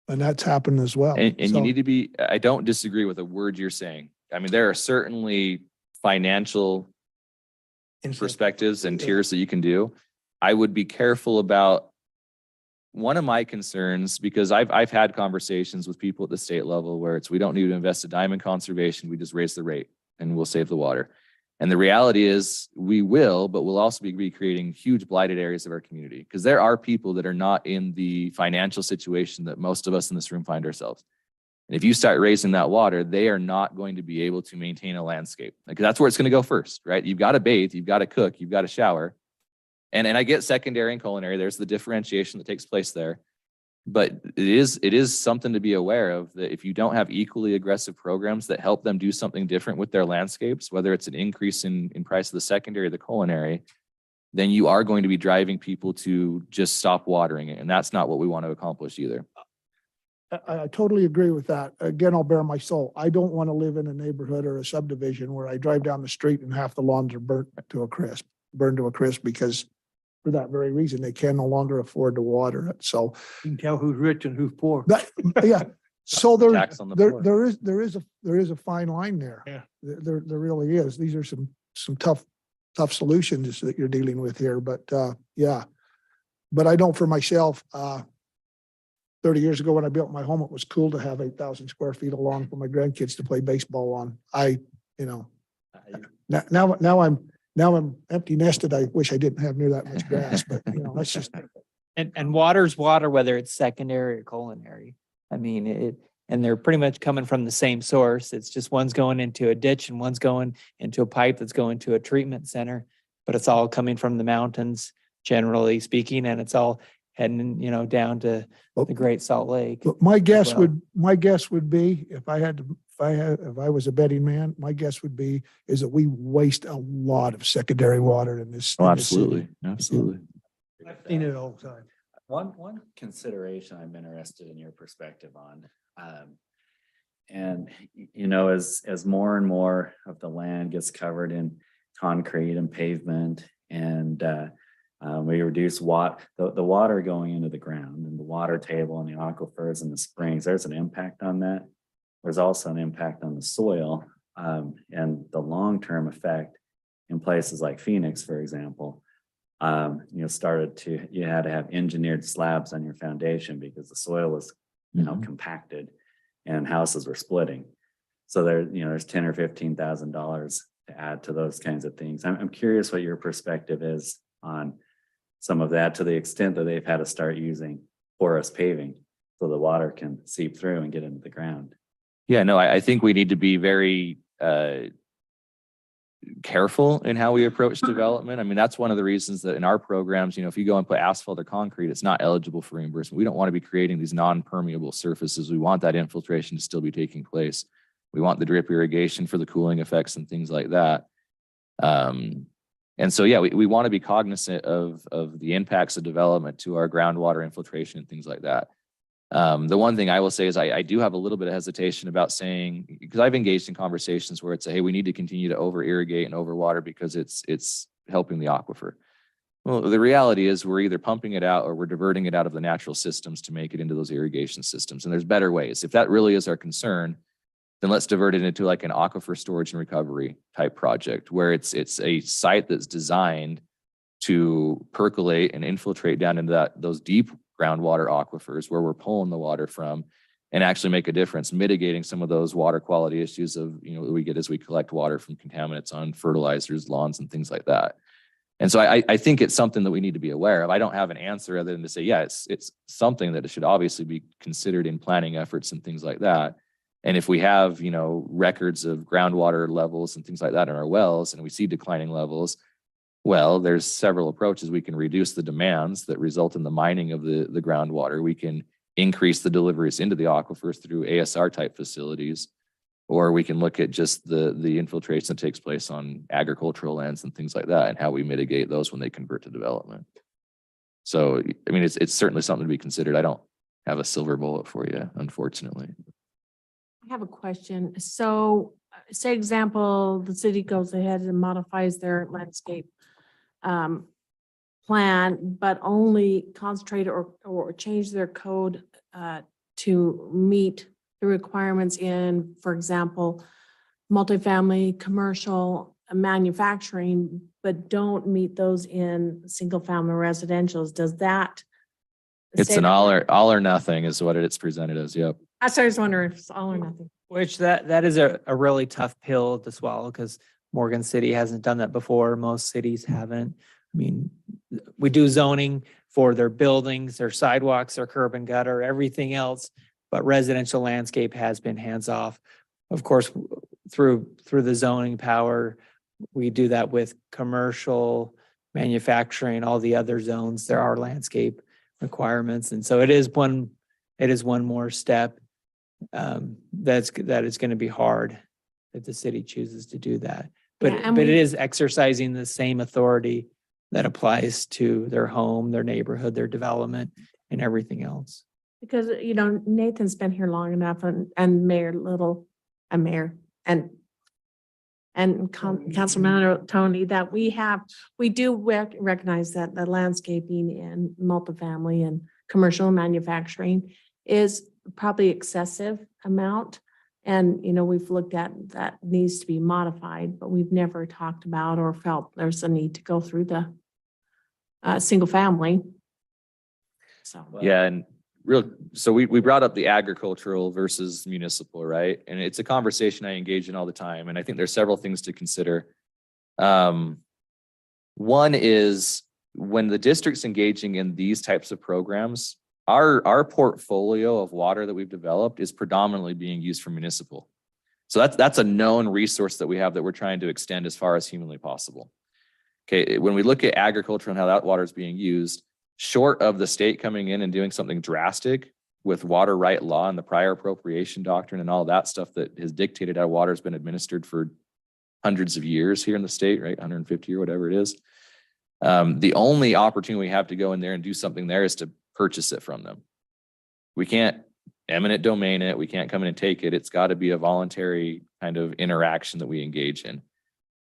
And that's happened as well. And So- you need to be, I don't disagree with a word you're saying. I mean, there are certainly financial perspectives and tiers that you can do. I would be careful about one of my concerns, because I've had conversations with people at the state level where we don't need to invest a dime in conservation. We just raise the rate and we'll save the water. And the reality is we will, but we'll also be creating huge blighted areas of our community, because there are people that are not in the financial situation that most of us in this room find ourselves. And if you start raising that water, they are not going to be able to maintain a landscape. Like, that's where it's going to go first, right? You've got to bathe, you've got to cook, you've got to shower. And I get secondary and culinary, there's the differentiation that takes place there. But it is something to be aware of, that if you don't have equally aggressive programs that help them do something different with their landscapes, whether it's an increase in price of the secondary or the culinary, then you are going to be driving people to just stop watering it. And that's not what we want to accomplish either. I totally agree with that. Again, I'll bare my soul. I don't want to live in a neighborhood or a subdivision where I drive down the street and half the lawns are burned to a crisp because for that very reason. They can no longer afford to water it. So You can tell who's rich and who's poor. that, yeah, so Tax on the poor. there is a fine line there. Yeah. There really is. These are some tough solutions that you're dealing with here, but, yeah. But I know for myself, 30 years ago when I built my home, it was cool to have 8,000 square feet of lawn for my grandkids to play baseball on. Now I'm empty nested. I wish I didn't have near that much grass, but that's just, And water's water, whether it's secondary or culinary. I mean, and they're pretty much coming from the same source. It's just one's going into a ditch and one's going into a pipe that's going to a treatment center. But it's all coming from the mountains, generally speaking, and it's all heading, down to the Great Salt Lake. but my guess would be if I was a betting man, my guess would be is that we waste a lot of secondary water in this. Oh, in this city. absolutely, absolutely. I've seen it all the time. One consideration I'm interested in your perspective on. And as more and more of the land gets covered in concrete and pavement and we reduce the water going into the ground and the water table and the aquifers and the springs, there's an impact on that. There's also an impact on the soil and the long-term effect in places like Phoenix, for example. You had to have engineered slabs on your foundation because the soil was, compacted and houses were splitting. So there's $10,000 or $15,000 to add to those kinds of things. I'm curious what your perspective is on some of that to the extent that they've had to start using porous paving so the water can seep through and get into the ground. Yeah, no, I think we need to be very careful in how we approach development. I mean, that's one of the reasons that in our programs, if you go and put asphalt or concrete, it's not eligible for reimbursement. We don't want to be creating these non-permeable surfaces. We want that infiltration to still be taking place. We want the drip irrigation for the cooling effects and things like that. And so, yeah, we want to be cognizant of the impacts of development to our groundwater infiltration and things like that. The one thing I will say is I do have a little bit of hesitation about saying, because I've engaged in conversations where it's, hey, we need to continue to over irrigate and overwater because it's helping the aquifer. Well, the reality is we're either pumping it out or we're diverting it out of the natural systems to make it into those irrigation systems. And there's better ways. If that really is our concern, then let's divert it into like an aquifer storage and recovery type project where it's a site that's designed to percolate and infiltrate down into those deep groundwater aquifers where we're pulling the water from and actually make a difference, mitigating some of those water quality issues of, that we get as we collect water from contaminants on fertilizers, lawns, and things like that. And so I think it's something that we need to be aware of. I don't have an answer other than to say, yeah, it's something that should obviously be considered in planning efforts and things like that. And if we have, records of groundwater levels and things like that in our wells, and we see declining levels, well, there's several approaches. We can reduce the demands that result in the mining of the groundwater. We can increase the deliveries into the aquifers through ASR type facilities, or we can look at just the infiltration that takes place on agricultural lands and things like that and how we mitigate those when they convert to development. So, I mean, it's certainly something to be considered. I don't have a silver bullet for you, unfortunately. I have a question. So say example, the city goes ahead and modifies their landscape plan, but only concentrate or change their code to meet the requirements in, for example, multifamily, commercial, manufacturing, but don't meet those in single family residentials. Does that? It's say an that- all or nothing is what it's presented as. Yep. I was wondering if it's all or nothing. Which that is a really tough pill to swallow because Morgan City hasn't done that before. Most cities haven't. I mean, we do zoning for their buildings, their sidewalks, their curb and gutter, everything else, but residential landscape has been hands off. Of course, through the zoning power, we do that with commercial, manufacturing, all the other zones. There are landscape requirements, and so it is one more step that is going to be hard if the city chooses to do that. But Yeah, and it we- is exercising the same authority that applies to their home, their neighborhood, their development, and everything else. Because, Nathan's been here long enough and Mayor Little, and Mayor, and and Councilman Tony, that we do recognize that the landscaping in multifamily and commercial manufacturing is probably excessive amount. And, you know, we've looked at that needs to be modified, but we've never talked about or felt there's a need to go through the single family. So. Yeah, and so we brought up the agricultural versus municipal, right? And it's a conversation I engage in all the time, and I think there's several things to consider. One is when the district's engaging in these types of programs, our portfolio of water that we've developed is predominantly being used for municipal. So that's a known resource that we have that we're trying to extend as far as humanly possible. Okay, when we look at agriculture and how that water is being used, short of the state coming in and doing something drastic with water right law and the prior appropriation doctrine and all that stuff that has dictated how water has been administered for hundreds of years here in the state, right? 150 or whatever it is. The only opportunity we have to go in there and do something there is to purchase it from them. We can't eminent domain it. We can't come in and take it. It's got to be a voluntary kind of interaction that we engage in.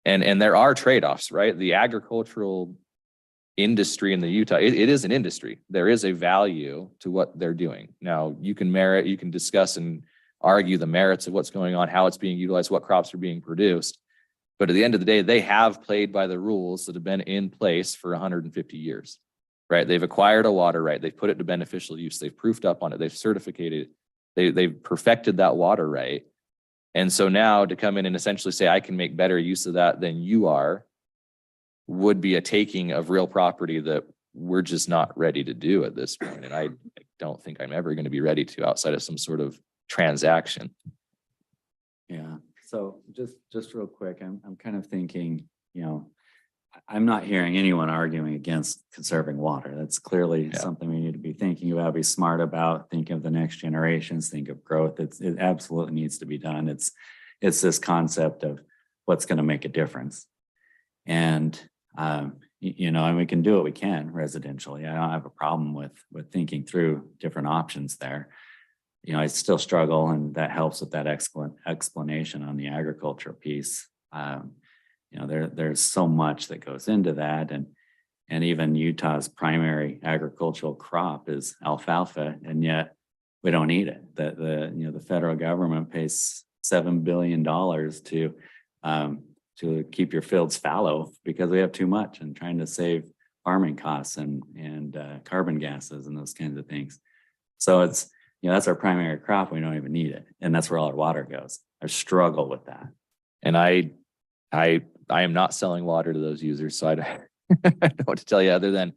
And there are trade-offs, right? The agricultural industry in the Utah, it is an industry. There is a value to what they're doing. Now, you can discuss and argue the merits of what's going on, how it's being utilized, what crops are being produced. But at the end of the day, they have played by the rules that have been in place for 150 years, right? They've acquired a water right. They've put it to beneficial use. They've proofed up on it. They've certificated it. They've perfected that water right. And so now to come in and essentially say, I can make better use of that than you are, would be a taking of real property that we're just not ready to do at this point. And I don't think I'm ever going to be ready to outside of some sort of transaction. Yeah, so just real quick, I'm kind of thinking, you know, I'm not hearing anyone arguing against conserving water. That's clearly something we need to be thinking about, be smart about, think of the next generations, think of growth. It absolutely needs to be done. It's this concept of what's going to make a difference. And, you know, and we can do what we can residentially. I don't have a problem with thinking through different options there. You know, I still struggle, and that helps with that explanation on the agriculture piece. You know, there's so much that goes into that, and even Utah's primary agricultural crop is alfalfa, and yet we don't eat it. The federal government pays $7 billion to keep your fields fallow because we have too much, and trying to save farming costs and carbon gases and those kinds of things. So it's, you know, that's our primary crop. We don't even need it, and that's where all our water goes. I struggle with that. And I am not selling water to those users, so I don't know what to tell you other than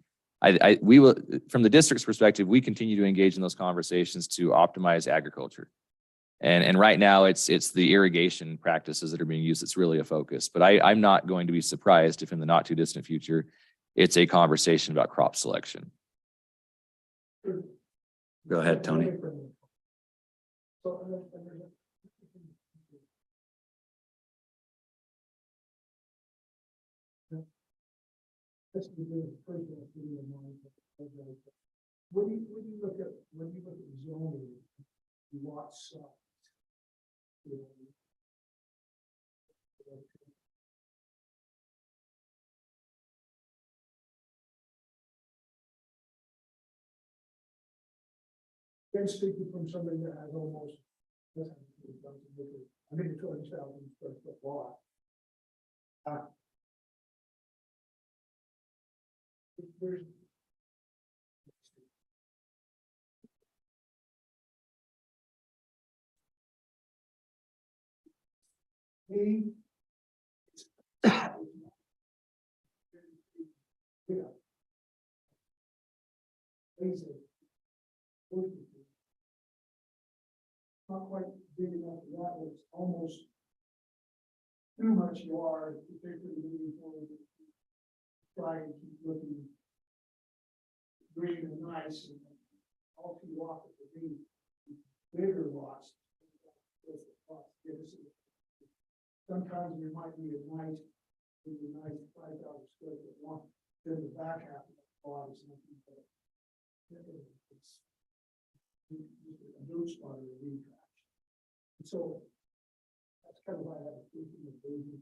we will, from the district's perspective, we continue to engage in those conversations to optimize agriculture. And right now it's the irrigation practices that are being used that's really a focus. But I'm not going to be surprised if in the not too distant future, it's a conversation about crop selection. Go ahead, Tony. When you look at zoning, lot size. Then speaking from somebody that has almost, I mean, 20,000 square foot lot. There's not quite big enough for that, but it's almost too much yard, particularly for try and keep looking green and nice, and all too often to be bigger lots. Sometimes there might be a nice 5,000 square foot one, then the back half of the lot is nothing but it's a dirt spot or a weed patch. So that's kind of why I have a thinking of business.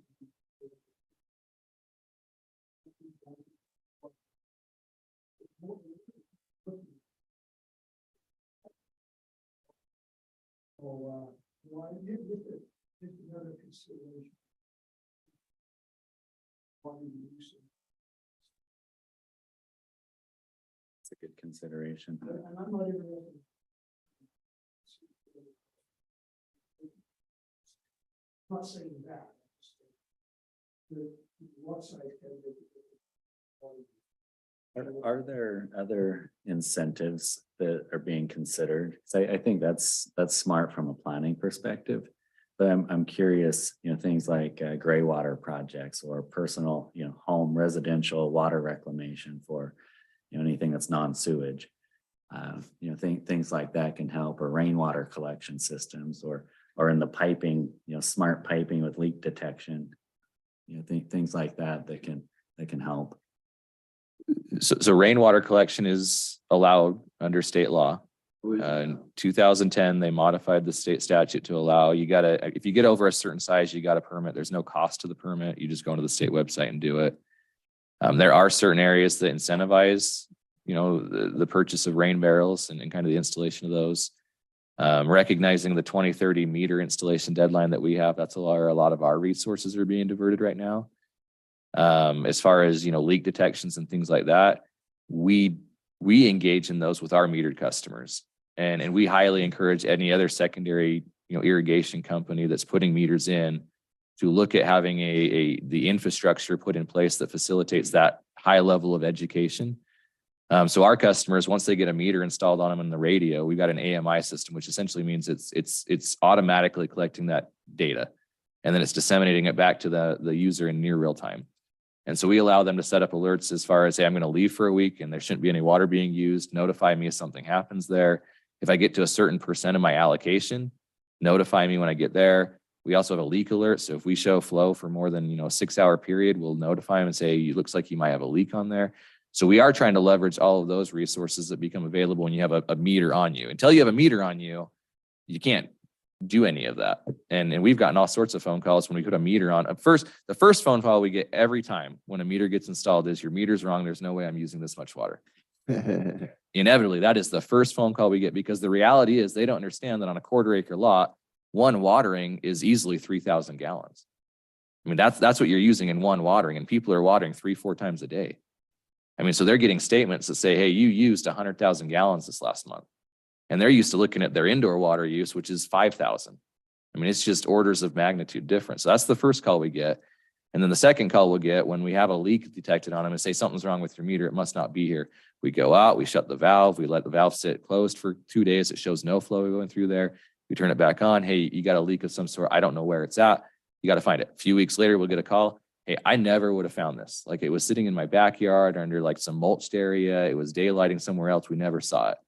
Just another consideration. It's a good consideration. And I'm not even. Not saying that. What size can they? Are there other incentives that are being considered? So I think that's smart from a planning perspective. But I'm curious, things like gray water projects or personal, home residential water reclamation for, anything that's non-sewage. Things like that can help, or rainwater collection systems, or in the piping, smart piping with leak detection. Things like that can help. So rainwater collection is allowed under state law. In 2010, they modified the state statute to allow, if you get over a certain size, you got a permit. There's no cost to the permit. You just go into the state website and do it. There are certain areas that incentivize, the purchase of rain barrels and kind of the installation of those. Recognizing the 2030 meter installation deadline that we have, that's a lot of our resources are being diverted right now. As far as, leak detections and things like that, we engage in those with our metered customers. And we highly encourage any other secondary, irrigation company that's putting meters in to look at having the infrastructure put in place that facilitates that high level of education. So our customers, once they get a meter installed on them in the radio, we've got an AMI system, which essentially means it's automatically collecting that data, and then it's disseminating it back to the user in near real time. And so we allow them to set up alerts as far as, hey, I'm going to leave for a week and there shouldn't be any water being used. Notify me if something happens there. If I get to a certain percent of my allocation, notify me when I get there. We also have a leak alert. So if we show flow for more than, a 6-hour period, we'll notify them and say, it looks like you might have a leak on there. So we are trying to leverage all of those resources that become available when you have a meter on you. Until you have a meter on you, you can't do any of that. And we've gotten all sorts of phone calls when we put a meter on. The first phone call we get every time when a meter gets installed is, your meter's wrong. There's no way I'm using this much water. Inevitably, that is the first phone call we get, because the reality is they don't understand that on a 1/4 acre lot, one watering is easily 3,000 gallons. I mean, that's what you're using in one watering, and people are watering 3-4 times a day. I mean, so they're getting statements that say, hey, you used 100,000 gallons this last month. And they're used to looking at their indoor water use, which is 5,000. I mean, it's just orders of magnitude different. So that's the first call we get. And then the second call we'll get when we have a leak detected on them and say, something's wrong with your meter, it must not be here. We go out, we shut the valve, we let the valve sit closed for 2 days. It shows no flow going through there. We turn it back on. Hey, you got a leak of some sort. I don't know where it's at. You got to find it. A few weeks later, we'll get a call. Hey, I never would have found this. Like, it was sitting in my backyard under like some mulched area. It was daylighting somewhere else. We never saw it.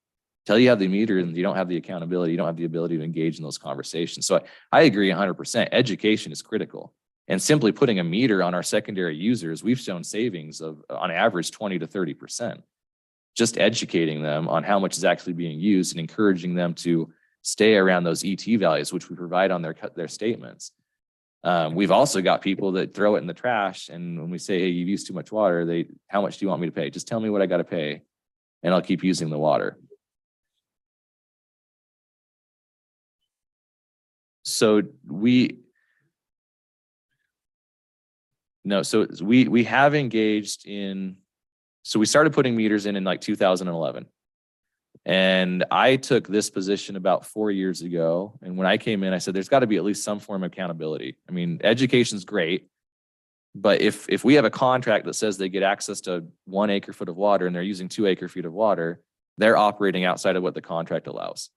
Till you have the meter and you don't have the accountability, you don't have the ability to engage in those conversations. So I agree 100%. Education is critical. And simply putting a meter on our secondary users, we've shown savings of on average 20 to 30%. Just educating them on how much is actually being used and encouraging them to stay around those ET values, which we provide on their statements. We've also got people that throw it in the trash. And when we say, hey, you've used too much water, how much do you want me to pay? Just tell me what I got to pay and I'll keep using the water. So we have engaged in, so we started putting meters in like 2011. And I took this position about 4 years ago. And when I came in, I said, there's got to be at least some form of accountability. I mean, education's great, but if we have a contract that says they get access to 1 acre foot of water and they're using 2 acre feet of water, they're operating outside of what the contract allows.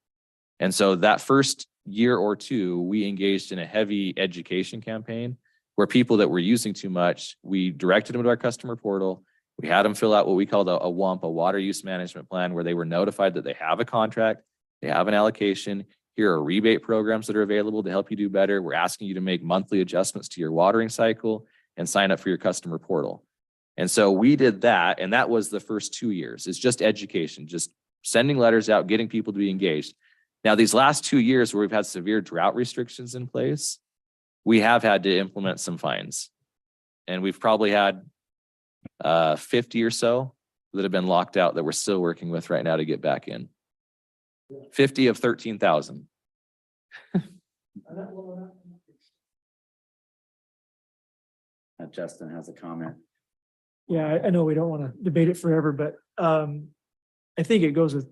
And so that first year or two, we engaged in a heavy education campaign where people that were using too much, we directed them to our customer portal. We had them fill out what we called a WUMP, a water use management plan, where they were notified that they have a contract, they have an allocation. Here are rebate programs that are available to help you do better. We're asking you to make monthly adjustments to your watering cycle and sign up for your customer portal. And so we did that. And that was the first 2 years. It's just education, just sending letters out, getting people to be engaged. Now, these last 2 years where we've had severe drought restrictions in place, we have had to implement some fines. And we've probably had 50 or so that have been locked out that we're still working with right now to get back in. 50 of 13,000. Justin has a comment. Yeah, I know we don't want to debate it forever, but I think it goes with,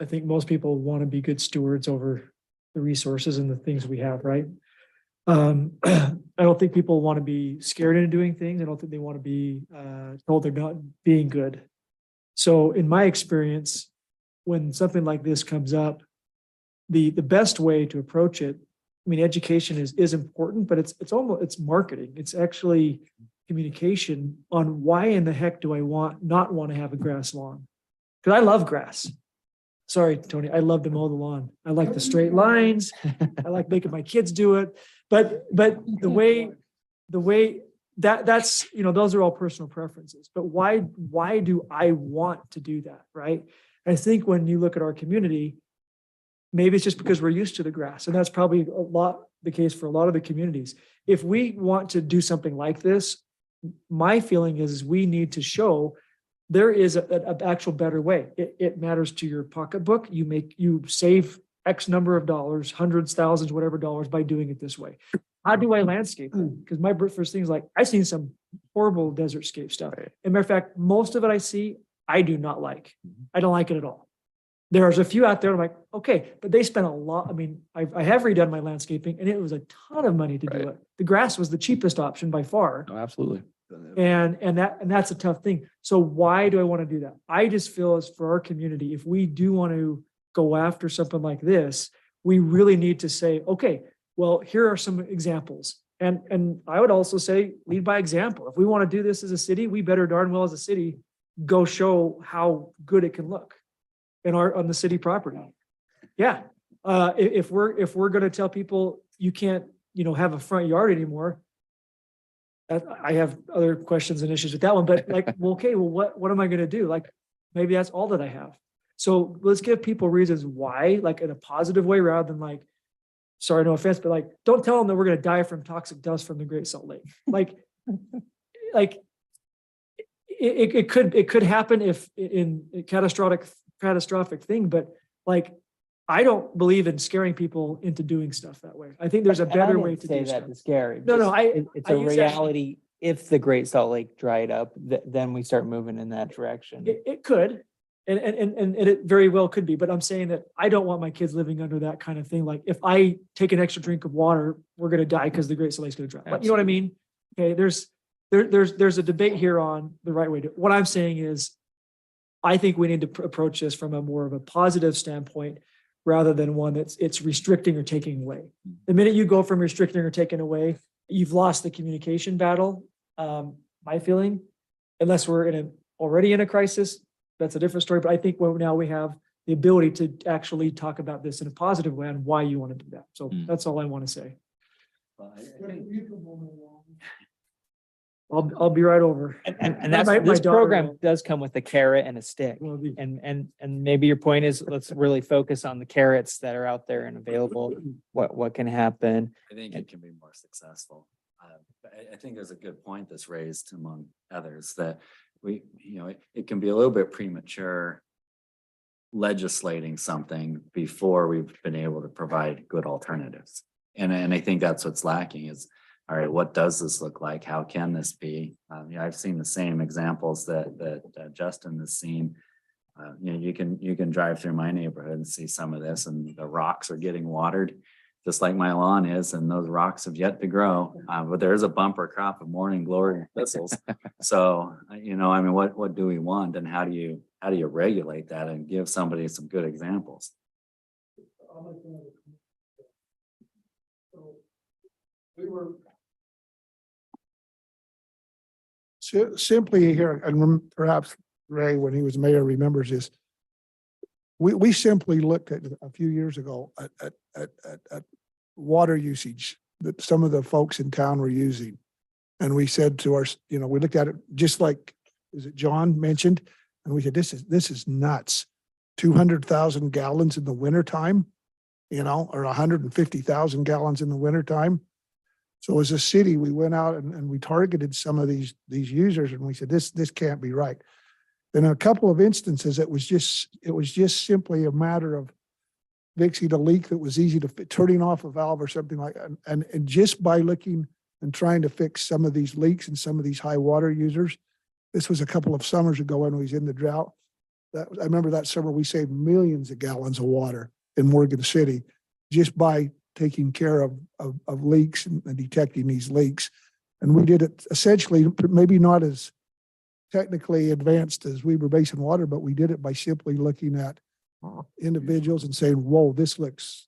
I think most people want to be good stewards over the resources and the things we have, right? I don't think people want to be scared into doing things. I don't think they want to be told they're not being good. So in my experience, when something like this comes up, the best way to approach it, I mean, education is important, but it's marketing. It's actually communication on why in the heck do I not want to have a grass lawn? Because I love grass. Sorry, Tony, I love to mow the lawn. I like the straight lines. I like making my kids do it. But the way that's, you know, those are all personal preferences. But why do I want to do that, right? I think when you look at our community, maybe it's just because we're used to the grass, and that's probably a lot the case for a lot of the communities. If we want to do something like this, my feeling is we need to show there is an actual better way. It matters to your pocketbook. You save X number of dollars, hundreds, thousands, whatever dollars by doing it this way. How do I landscape it? Because my first thing is like, I've seen some horrible desert scape stuff. As a matter of fact, most of it I see, I do not like. I don't like it at all. There's a few out there, I'm like, okay, but they spent a lot. I mean, I have redone my landscaping and it was a ton of money to do Right. it. The grass was the cheapest option by far. Oh, absolutely. And that's a tough thing. So why do I want to do that? I just feel as for our community, if we do want to go after something like this, we really need to say, okay, well, here are some examples. And I would also say lead by example. If we want to do this as a city, we better darn well as a city go show how good it can look on the city property. Yeah. If we're going to tell people you can't, have a front yard anymore, I have other questions and issues with that one, but like, well, okay, well, what am I going to do? Like, maybe that's all that I have. So let's give people reasons why, like in a positive way, rather than like, sorry, no offense, but like, don't tell them that we're going to die from toxic dust from the Great Salt Lake. Like it could happen if in a catastrophic thing, but like, I don't believe in scaring people into doing stuff that way. I think there's a And I better didn't way to say do that stuff. to scare. No, just it's I a use that- reality. If the Great Salt Lake dried up, then we start moving in that direction. It could, and it very well could be, but I'm saying that I don't want my kids living under that kind of thing. Like if I take an extra drink of water, we're gonna die because the Great Salt Lake's gonna dry. Like, you know what I mean? Okay, there's a debate here on the right way to, what I'm saying is, I think we need to approach this from a more of a positive standpoint rather than one that's it's restricting or taking away. The minute you go from restricting or taking away, you've lost the communication battle. My feeling, unless we're already in a crisis, that's a different story. But I think now we have the ability to actually talk about this in a positive way on why you want to do that. So that's all I want to say. Well, I think I'll be right over. And that's, My this daughter program will- does come with a carrot and a stick. Will be- And maybe your point is, let's really focus on the carrots that are out there and available, what can happen. I think it can be more successful. But I think there's a good point that's raised among others that it can be a little bit premature legislating something before we've been able to provide good alternatives. And I think that's what's lacking is, all right, what does this look like? How can this be? I've seen the same examples that Justin has seen. You can drive through my neighborhood and see some of this, and the rocks are getting watered, just like my lawn is, and those rocks have yet to grow. But there is a bumper crop of morning glory thistles. So, what do we want, and how do you regulate that and give somebody some good examples? Simply here, and perhaps Ray, when he was mayor, remembers this. We simply looked at a few years ago at water usage that some of the folks in town were using. And we said to we looked at it just like, is it John mentioned? And we said, this is nuts. 200,000 gallons in the wintertime, or 150,000 gallons in the wintertime. So as a city, we went out and we targeted some of these users, and we said, this can't be right. Then in a couple of instances, it was just simply a matter of fixing a leak that was easy to turning off a valve or something like that. And just by looking and trying to fix some of these leaks and some of these high water users, this was a couple of summers ago when we was in the drought. I remember that summer we saved millions of gallons of water in Morgan City just by taking care of leaks and detecting these leaks. And we did it essentially, maybe not as technically advanced as Weber Basin Water, but we did it by simply looking at individuals and saying, whoa, this looks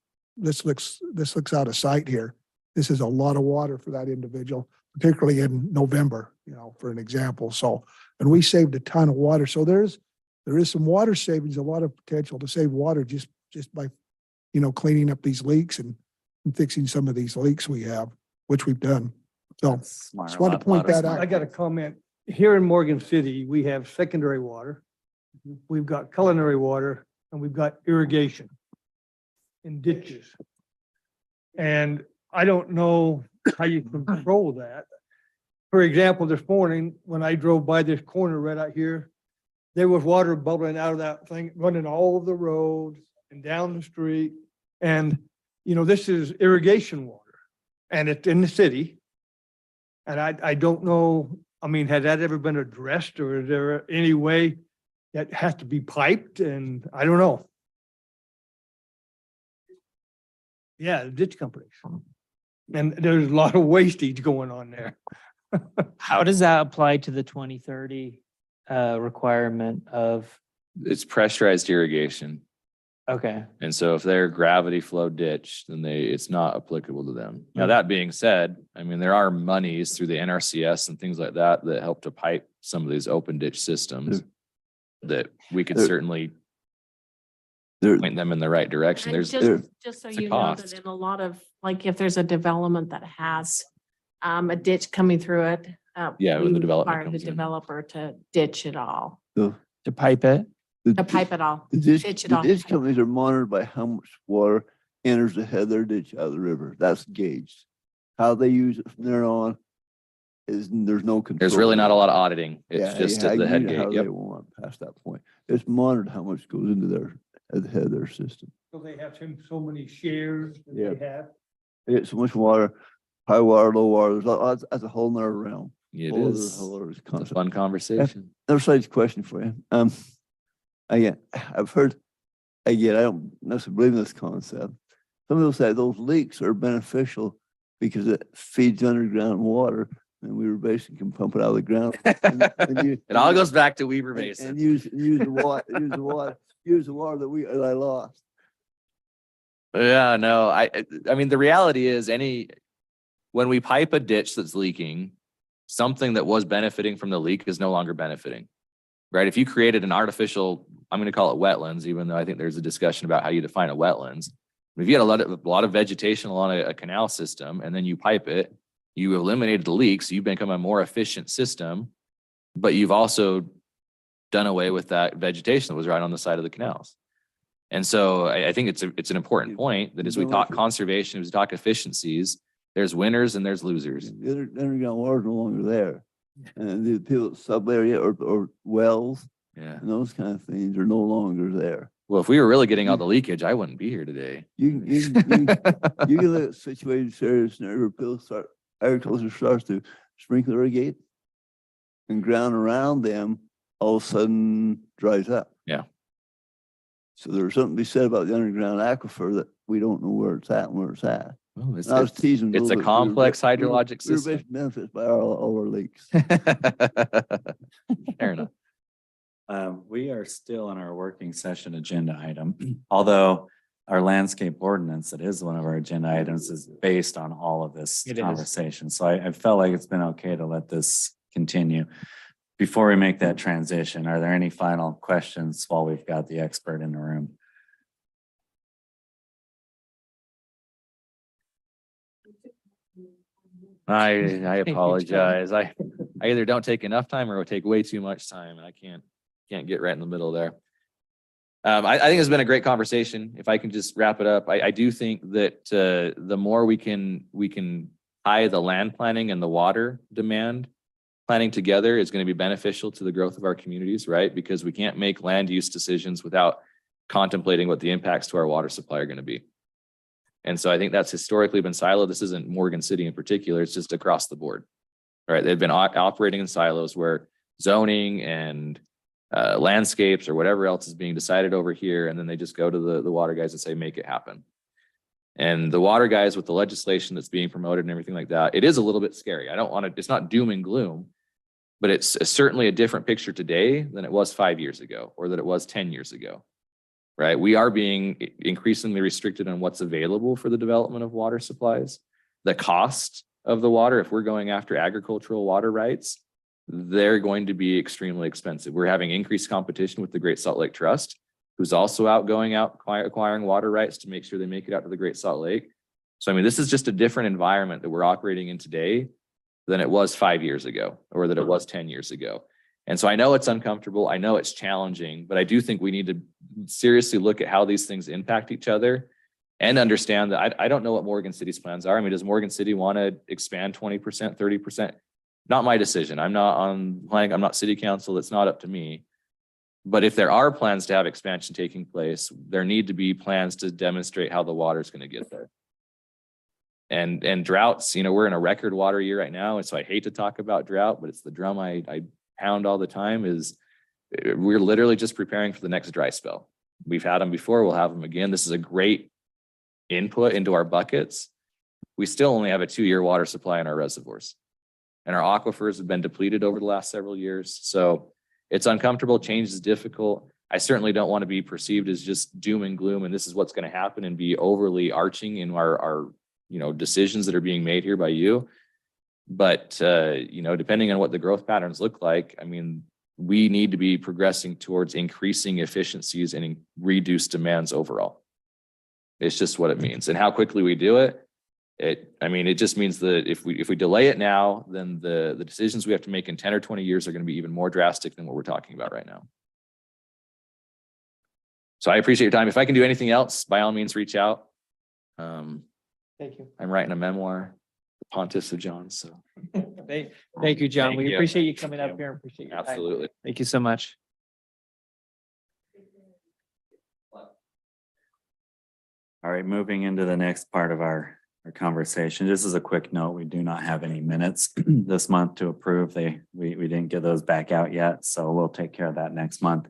out of sight here. This is a lot of water for that individual, particularly in November, for an example. So, and we saved a ton of water. So there is some water savings, a lot of potential to save water just by, cleaning up these leaks and fixing some of these leaks we have, which we've done. So That's smart. just wanted to Lot point of that smart out. I got a comment. Here in Morgan City, we have secondary water. We've got culinary water and we've got irrigation in ditches. And I don't know how you control that. For example, this morning, when I drove by this corner right out here, there was water bubbling out of that thing, running all over the road and down the street. And, this is irrigation water and it's in the city. And I don't know, has that ever been addressed or is there any way that has to be piped? And I don't know. Yeah, the ditch companies. And there's a lot of wastage going on there. How does that apply to the 2030 requirement of, It's pressurized irrigation. okay, And so if they're gravity flow ditch, then it's not applicable to them. Now, that being said, there are monies through the NRCS and things like that that help to pipe some of these open ditch systems that we could There- certainly There, point them in the right direction. And There's, just so it's a you know, that cost. in a lot of, like, if there's a development that has a ditch coming through it. Yeah, when the we development require comes the in. developer to ditch it all, to pipe it? to pipe it all. the ditch, ditch it the off. ditch companies are monitored by how much water enters the head of their ditch out of the river. That's gauged. How they use it from there on there's no control. there's really not a lot of auditing. It's Yeah, just yeah, at the I head use it how gate. they Yep. want past that point. It's monitored how much goes into at the head of their system. So they have so many shares that they have. They get so much water, high water, low water. That's a whole nother realm. It Whole other- is. whole other It's a concept. fun conversation. Another side question for you. Again, I've heard, again, I don't necessarily believe in this concept. Some people say those leaks are beneficial because it feeds underground water and we were basically can pump it out of the ground. And It all goes back to Weber and Basin. use the water, use the water that I lost. Yeah, no, the reality is when we pipe a ditch that's leaking, something that was benefiting from the leak is no longer benefiting. Right? If you created an artificial, I'm going to call it wetlands, even though I think there's a discussion about how you define a wetlands. If you had a lot of vegetation along a canal system and then you pipe it, you eliminated the leaks, you become a more efficient system, but you've also done away with that vegetation that was right on the side of the canals. And so I think it's an important point that as we talk conservation, as we talk efficiencies, there's winners and there's losers. The underground water is no longer there. And the people sub area or wells Yeah. and those kind of things are no longer there. Well, if we were really getting all the leakage, I wouldn't be here today. You can look at situations where people agriculture starts to sprinkle irrigate and ground around them all of a sudden dries up. Yeah. So there's something to be said about the underground aquifer that we don't know where it's at and where it's at. Oh, it's, And I was it's, teasing. it's a little bit. complex We were- hydrologic we were system. based benefits by all our leaks. Fair enough. We are still in our working session agenda item, although our landscape ordinance, that is one of our agenda items, is based on all of this It is. conversation. So I felt like it's been okay to let this continue. Before we make that transition, are there any final questions while we've got the expert in the room? I you, apologize. I either don't take enough time or I take way too much time and I can't get right in the middle there. I think it's been a great conversation. If I can just wrap it up, I do think that the more we can tie the land planning and the water demand planning together is going to be beneficial to the growth of our communities, right? Because we can't make land use decisions without contemplating what the impacts to our water supply are going to be. And so I think that's historically been siloed. This isn't Morgan City in particular. It's just across the board. Right? They've been operating in silos where zoning and landscapes or whatever else is being decided over here. And then they just go to the water guys and say, make it happen. And the water guys with the legislation that's being promoted and everything like that, it is a little bit scary. I don't want to, it's not doom and gloom, but it's certainly a different picture today than it was 5 years ago or that it was 10 years ago. Right? We are being increasingly restricted on what's available for the development of water supplies. The cost of the water, if we're going after agricultural water rights, they're going to be extremely expensive. We're having increased competition with the Great Salt Lake Trust, who's also acquiring water rights to make sure they make it out to the Great Salt Lake. So, I mean, this is just a different environment that we're operating in today than it was 5 years ago or that it was 10 years ago. And so I know it's uncomfortable. I know it's challenging, but I do think we need to seriously look at how these things impact each other and understand that I don't know what Morgan City's plans are. I mean, does Morgan City want to expand 20%, 30%? Not my decision. I'm not city council. It's not up to me. But if there are plans to have expansion taking place, there need to be plans to demonstrate how the water is going to get there. And droughts, we're in a record water year right now. And so I hate to talk about drought, but it's the drum I pound all the time is we're literally just preparing for the next dry spell. We've had them before. We'll have them again. This is a great input into our buckets. We still only have a 2-year water supply in our reservoirs. And our aquifers have been depleted over the last several years. So it's uncomfortable. Change is difficult. I certainly don't want to be perceived as just doom and gloom and this is what's going to happen and be overly arching in our decisions that are being made here by you. But, depending on what the growth patterns look like, I mean, we need to be progressing towards increasing efficiencies and reduce demands overall. It's just what it means. And how quickly we do it, it just means that if we delay it now, then the decisions we have to make in 10 or 20 years are going to be even more drastic than what we're talking about right now. So I appreciate your time. If I can do anything else, by all means, reach out. Thank you. I'm writing a memoir, The Pontiffs of John. So Thank you, John. Thank We you. appreciate you coming up here and appreciate your time. absolutely. Thank you so much. All right, moving into the next part of our conversation. This is a quick note. We do not have any minutes this month to approve. We didn't get those back out yet, so we'll take care of that next month.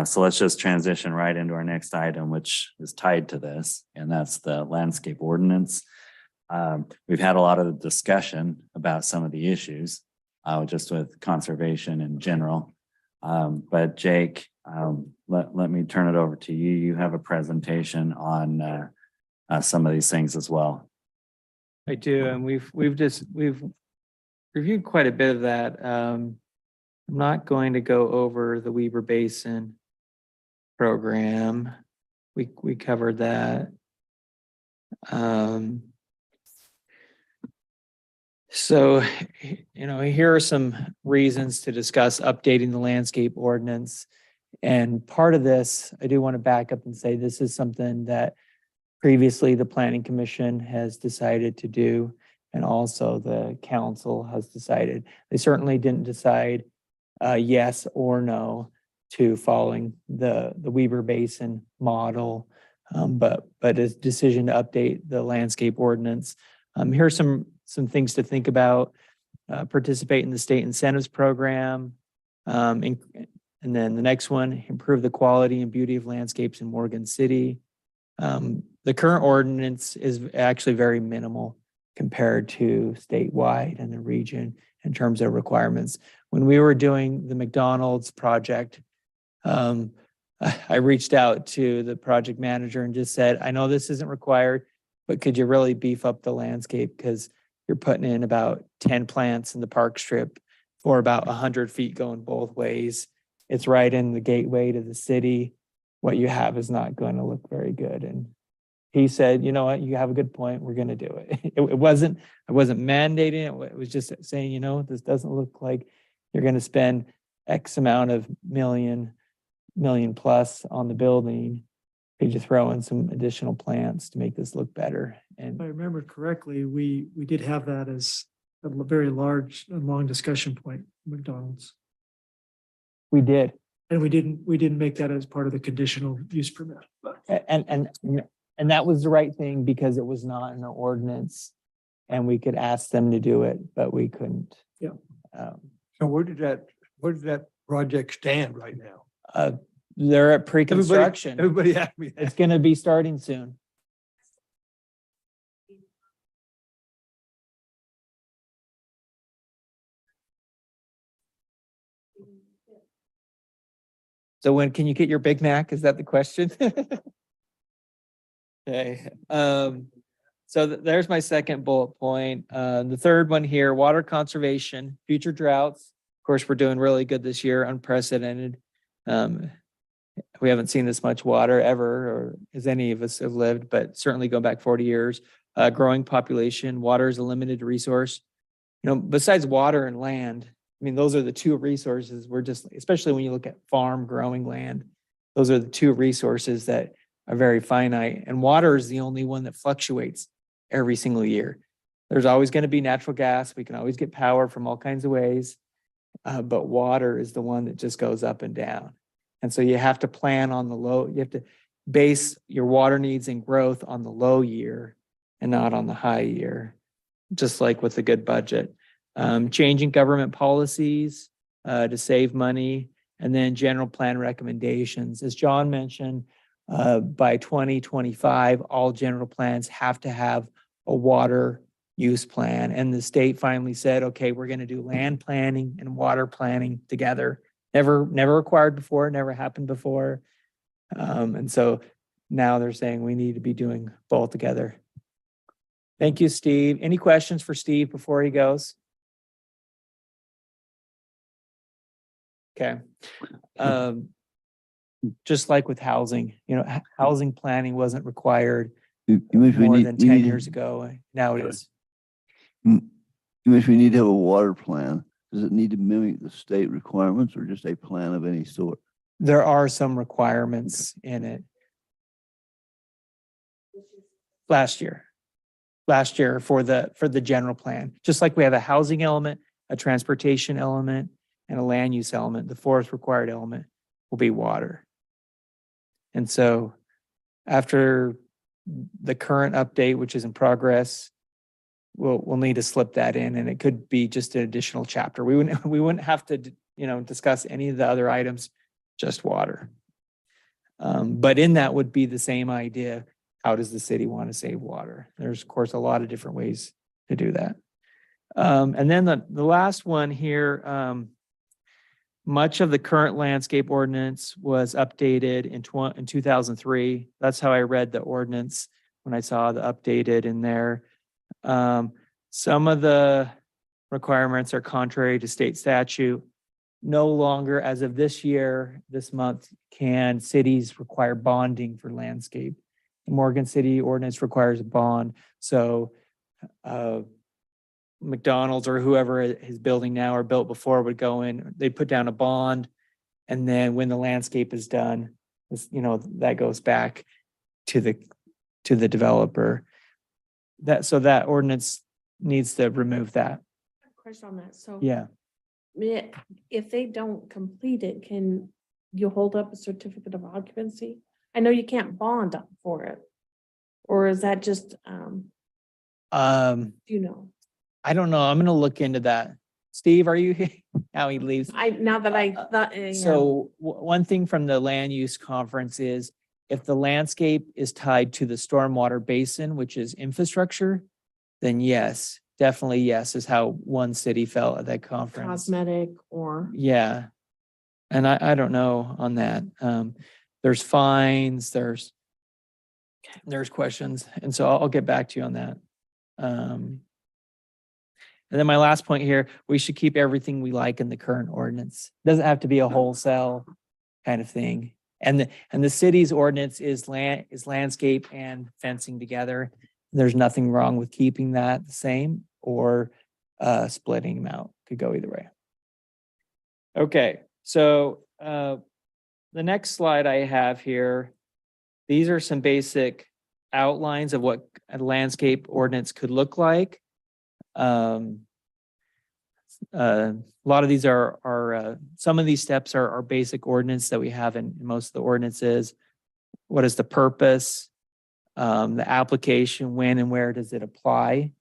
So let's just transition right into our next item, which is tied to this, and that's the landscape ordinance. We've had a lot of discussion about some of the issues, just with conservation in general. But Jake, let me turn it over to you. You have a presentation on some of these things as well. I do, and we've reviewed quite a bit of that. I'm not going to go over the Weber Basin program. We covered that. So, here are some reasons to discuss updating the landscape ordinance. And part of this, I do want to back up and say this is something that previously the Planning Commission has decided to do, and also the council has decided. They certainly didn't decide yes or no to following the Weber Basin model, but a decision to update the landscape ordinance. Here are some things to think about. Participate in the state incentives program. And then the next one, improve the quality and beauty of landscapes in Morgan City. The current ordinance is actually very minimal compared to statewide and the region in terms of requirements. When we were doing the McDonald's project, I reached out to the project manager and just said, I know this isn't required, but could you really beef up the landscape? Because you're putting in about 10 plants in the park strip for about 100 feet going both ways. It's right in the gateway to the city. What you have is not going to look very good. And he said, you know what, you have a good point. We're going to do it. I wasn't mandating it. It was just saying, this doesn't look like you're going to spend X amount of million plus on the building. Could you throw in some additional plants to make this look better? If I And remember correctly, we did have that as a very large and long discussion point, McDonald's. we did. And we didn't make that as part of the conditional use permit. But And that was the right thing because it was not in the ordinance. And we could ask them to do it, but we couldn't. Yeah. So where did that project stand right now? They're at pre-construction. Everybody asked me It's that. gonna be starting soon. So when can you get your Big Mac? Is that the question? Okay, so there's my second bullet point. The third one here, water conservation, future droughts. Of course, we're doing really good this year, unprecedented. We haven't seen this much water ever, or as any of us have lived, but certainly go back 40 years. Growing population, water is a limited resource. You know, besides water and land, I mean, those are the two resources we're just, especially when you look at farm growing land, those are the two resources that are very finite. And water is the only one that fluctuates every single year. There's always going to be natural gas. We can always get power from all kinds of ways. But water is the one that just goes up and down. And so you have to plan on the low, you have to base your water needs and growth on the low year and not on the high year, just like with a good budget. Changing government policies to save money, and then general plan recommendations. As John mentioned, by 2025, all general plans have to have a water use plan. And the state finally said, okay, we're going to do land planning and water planning together. Never required before, never happened before. And so now they're saying we need to be doing both together. Thank you, Steve. Any questions for Steve before he goes? Okay. Just like with housing, you know, housing planning wasn't required You mentioned we more need, than we 10 need, years ago. Now it is. you mentioned we need to have a water plan. Does it need to mimic the state requirements or just a plan of any sort? There are some requirements in it. Last year for the general plan, just like we have a housing element, a transportation element, and a land use element. The fourth required element will be water. And so after the current update, which is in progress, we'll need to slip that in, and it could be just an additional chapter. We wouldn't have to, you know, discuss any of the other items, just water. But in that would be the same idea. How does the city want to save water? There's, of course, a lot of different ways to do that. And then the last one here, much of the current landscape ordinance was updated in 2003. That's how I read the ordinance when I saw the updated in there. Some of the requirements are contrary to state statute. No longer, as of this year, this month, can cities require bonding for landscape. The Morgan City ordinance requires a bond. So McDonald's or whoever is building now or built before would go in, they'd put down a bond. And then when the landscape is done, you know, that goes back to the developer. So that ordinance needs to remove that. Question on that. So Yeah. if they don't complete it, can you hold up a certificate of occupancy? I know you can't bond up for it. Or is that just, you know? I don't know. I'm gonna look into that. Steve, are you here? Now he leaves. Now that I thought. So one thing from the land use conference is if the landscape is tied to the stormwater basin, which is infrastructure, then yes, definitely yes, is how one city felt at that conference. Cosmetic or. Yeah. And I don't know on that. There's fines, there's questions. And so I'll get back to you on that. And then my last point here, we should keep everything we like in the current ordinance. Doesn't have to be a wholesale kind of thing. And the city's ordinance is landscape and fencing together. There's nothing wrong with keeping that the same or splitting them out. Could go either way. Okay, so the next slide I have here, these are some basic outlines of what a landscape ordinance could look like. A lot of these are some of these steps are basic ordinance that we have in most of the ordinances. What is the purpose? The application, when and where does it apply?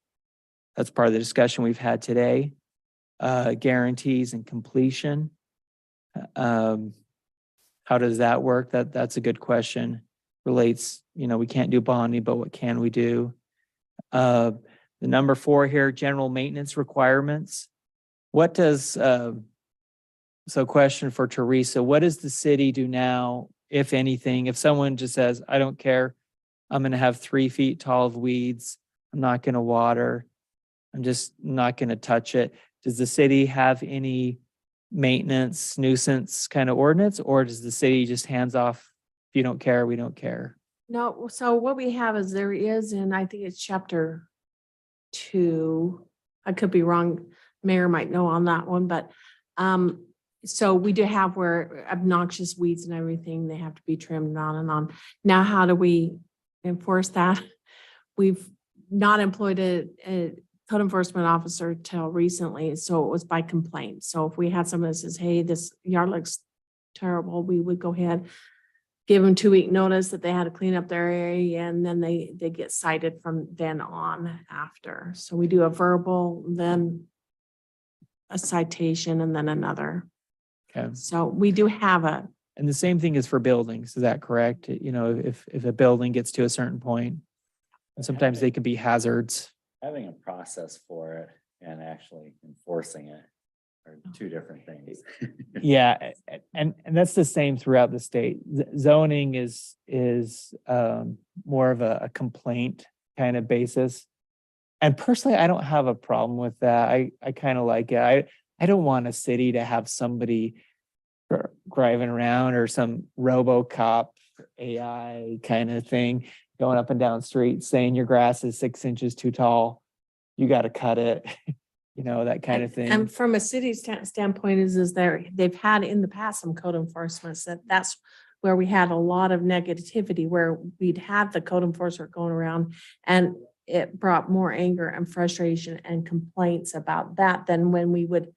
That's part of the discussion we've had today. Guarantees and completion. How does that work? That's a good question. Relates, we can't do bonding, but what can we do? The number 4 here, general maintenance requirements. What does, so question for Teresa, what does the city do now, if anything, if someone just says, I don't care, I'm gonna have 3 feet tall of weeds, I'm not gonna water, I'm just not gonna touch it. Does the city have any maintenance nuisance kind of ordinance, or does the city just hands off, if you don't care, we don't care? No, so what we have is there is, and I think it's chapter 2. I could be wrong. Mayor might know on that one, but so we do have where obnoxious weeds and everything, they have to be trimmed and on and on. Now, how do we enforce that? We've not employed a code enforcement officer till recently, so it was by complaint. So if we had someone that says, hey, this yard looks terrible, we would go ahead, give them 2-week notice that they had to clean up their area, and then they get cited from then on after. So we do a verbal, then a citation, and then another. Okay. So we do have a, And the same thing is for buildings, is that correct? If a building gets to a certain point, and sometimes they can be hazards. Having a process for it and actually enforcing it are two different things. Yeah, and that's the same throughout the state. Zoning is more of a complaint kind of basis. And personally, I don't have a problem with that. I kind of like it. I don't want a city to have somebody driving around or some RoboCop AI kind of thing going up and down streets saying your grass is 6 inches too tall. You got to cut it. That kind of thing. and from a city standpoint is they've had in the past some code enforcements that's where we had a lot of negativity, where we'd have the code enforcer going around, and it brought more anger and frustration and complaints about that than when we would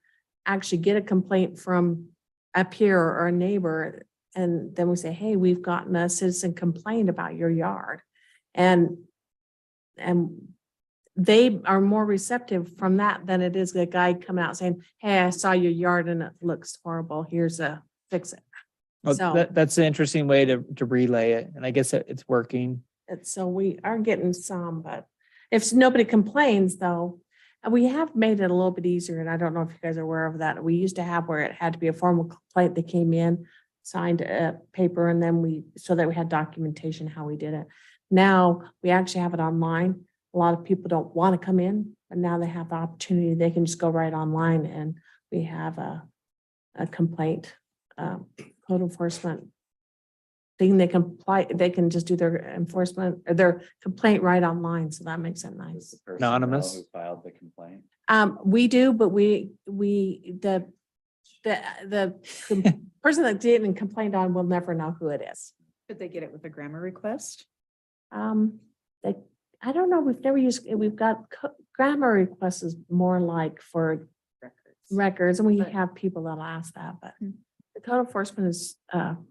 actually get a complaint from a peer or a neighbor. And then we say, hey, we've gotten a citizen complaint about your yard. And they are more receptive from that than it is the guy coming out saying, hey, I saw your yard and it looks horrible. Here's a fix it. Well, So that's an interesting way to relay it. And I guess it's working. so we are getting some, but if nobody complains though, and we have made it a little bit easier, and I don't know if you guys are aware of that. We used to have where it had to be a formal complaint that came in, signed a paper, and then so that we had documentation how we did it. Now we actually have it online. A lot of people don't want to come in, but now they have the opportunity. They can just go right online, and we have a complaint, code enforcement thing. They can just do their enforcement or their complaint right online. So that makes it nice. The person know Anonymous. Who filed the complaint? We do, but the person that didn't complain on will never know who it is. Could they get it with a grammar request? I don't know, we've got grammar requests is more like for records, and we But- have people that'll ask that, but Hmm. the code enforcement is, and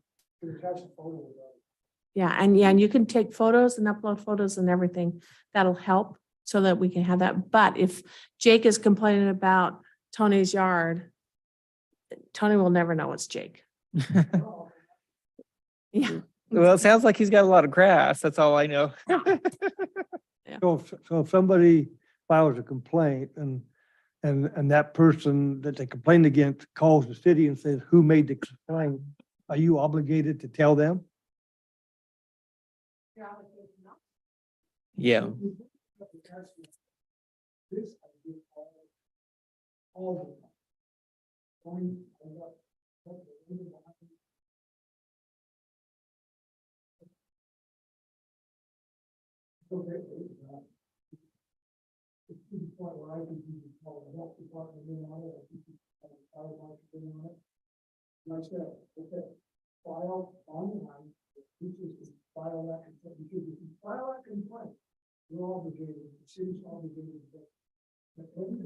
you can take photos and upload photos and everything. That'll help so that we can have that. But if Jake is complaining about Tony's yard, Tony will never know it's Jake. Yeah. Well, it sounds like he's got a lot of grass. That's all I know. So if somebody files a complaint and that person that they complained against calls the city and says, who made the complaint? Are you obligated to tell them? Yeah.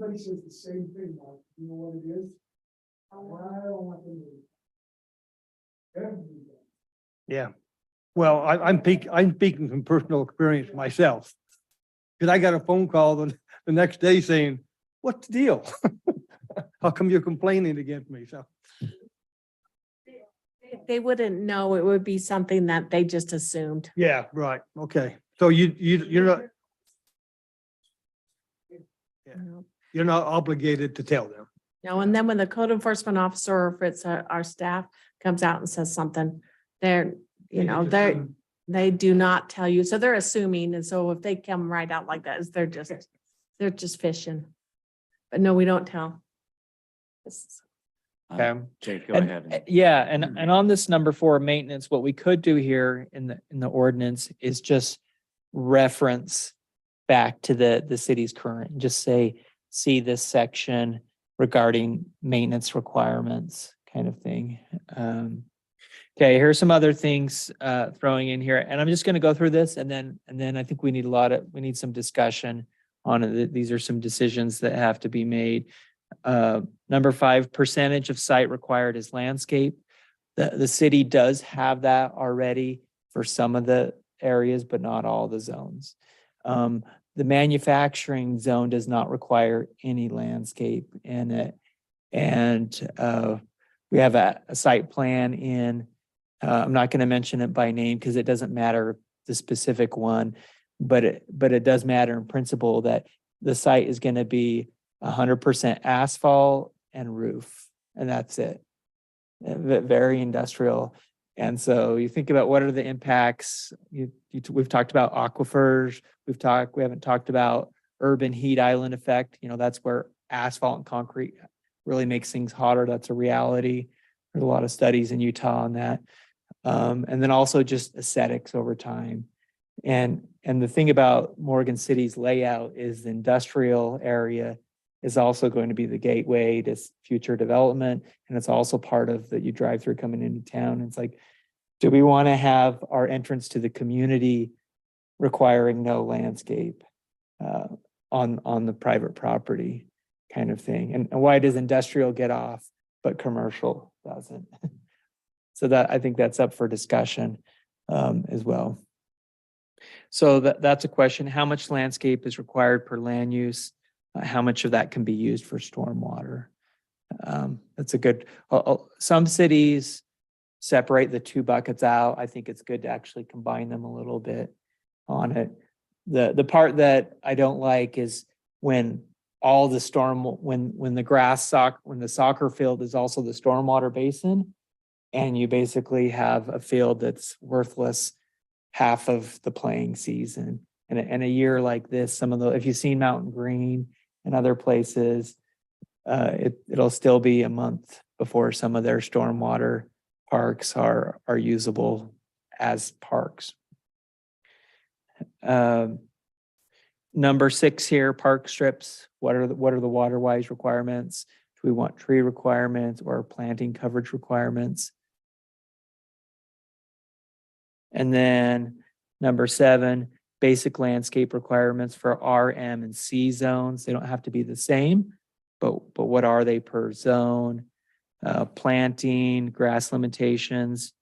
Everybody says the same thing, Mark. You know what it is? I don't want them to. Everybody. Yeah. Well, I'm speaking from personal experience myself. Because I got a phone call the next day saying, what's the deal? How come you're complaining against me? So, They wouldn't know. It would be something that they just assumed. yeah, right, okay. So you're not obligated to tell them. No, and then when the code enforcement officer, or if it's our staff comes out and says something, they're, they do not tell you. So they're assuming. And so if they come right out like that, they're just fishing. But no, we don't tell. It's- Okay. Jake, go And, ahead. yeah, and on this number 4, maintenance, what we could do here in the ordinance is just reference back to the city's current, and just say, see this section regarding maintenance requirements kind of thing. Okay, here's some other things throwing in here, and I'm just gonna go through this and then I think we need some discussion on it. These are some decisions that have to be made. Number 5, percentage of site required is landscape. The city does have that already for some of the areas, but not all the zones. The manufacturing zone does not require any landscape in it. And we have a site plan in, I'm not going to mention it by name because it doesn't matter the specific one, but it does matter in principle that the site is going to be 100% asphalt and roof, and that's it. Very industrial. And so you think about what are the impacts. We've talked about aquifers. We haven't talked about urban heat island effect. That's where asphalt and concrete really makes things hotter. That's a reality. There's a lot of studies in Utah on that. And then also just aesthetics over time. And the thing about Morgan City's layout is the industrial area is also going to be the gateway to future development. And it's also part of that you drive through coming into town. It's like, do we want to have our entrance to the community requiring no landscape on the private property kind of thing? And why does industrial get off, but commercial doesn't? So that, I think that's up for discussion as well. So that's a question. How much landscape is required per land use? How much of that can be used for stormwater? That's a good, some cities separate the 2 buckets out. I think it's good to actually combine them a little bit on it. The part that I don't like is when all the when the soccer field is also the stormwater basin, and you basically have a field that's worthless half of the playing season. And a year like this, if you've seen Mountain Green and other places, it'll still be a month before some of their stormwater parks are usable as parks. Number 6 here, park strips. What are the water-wise requirements? Do we want tree requirements or planting coverage requirements? And then number 7, basic landscape requirements for RM and C zones. They don't have to be the same, but what are they per zone? Planting, grass limitations,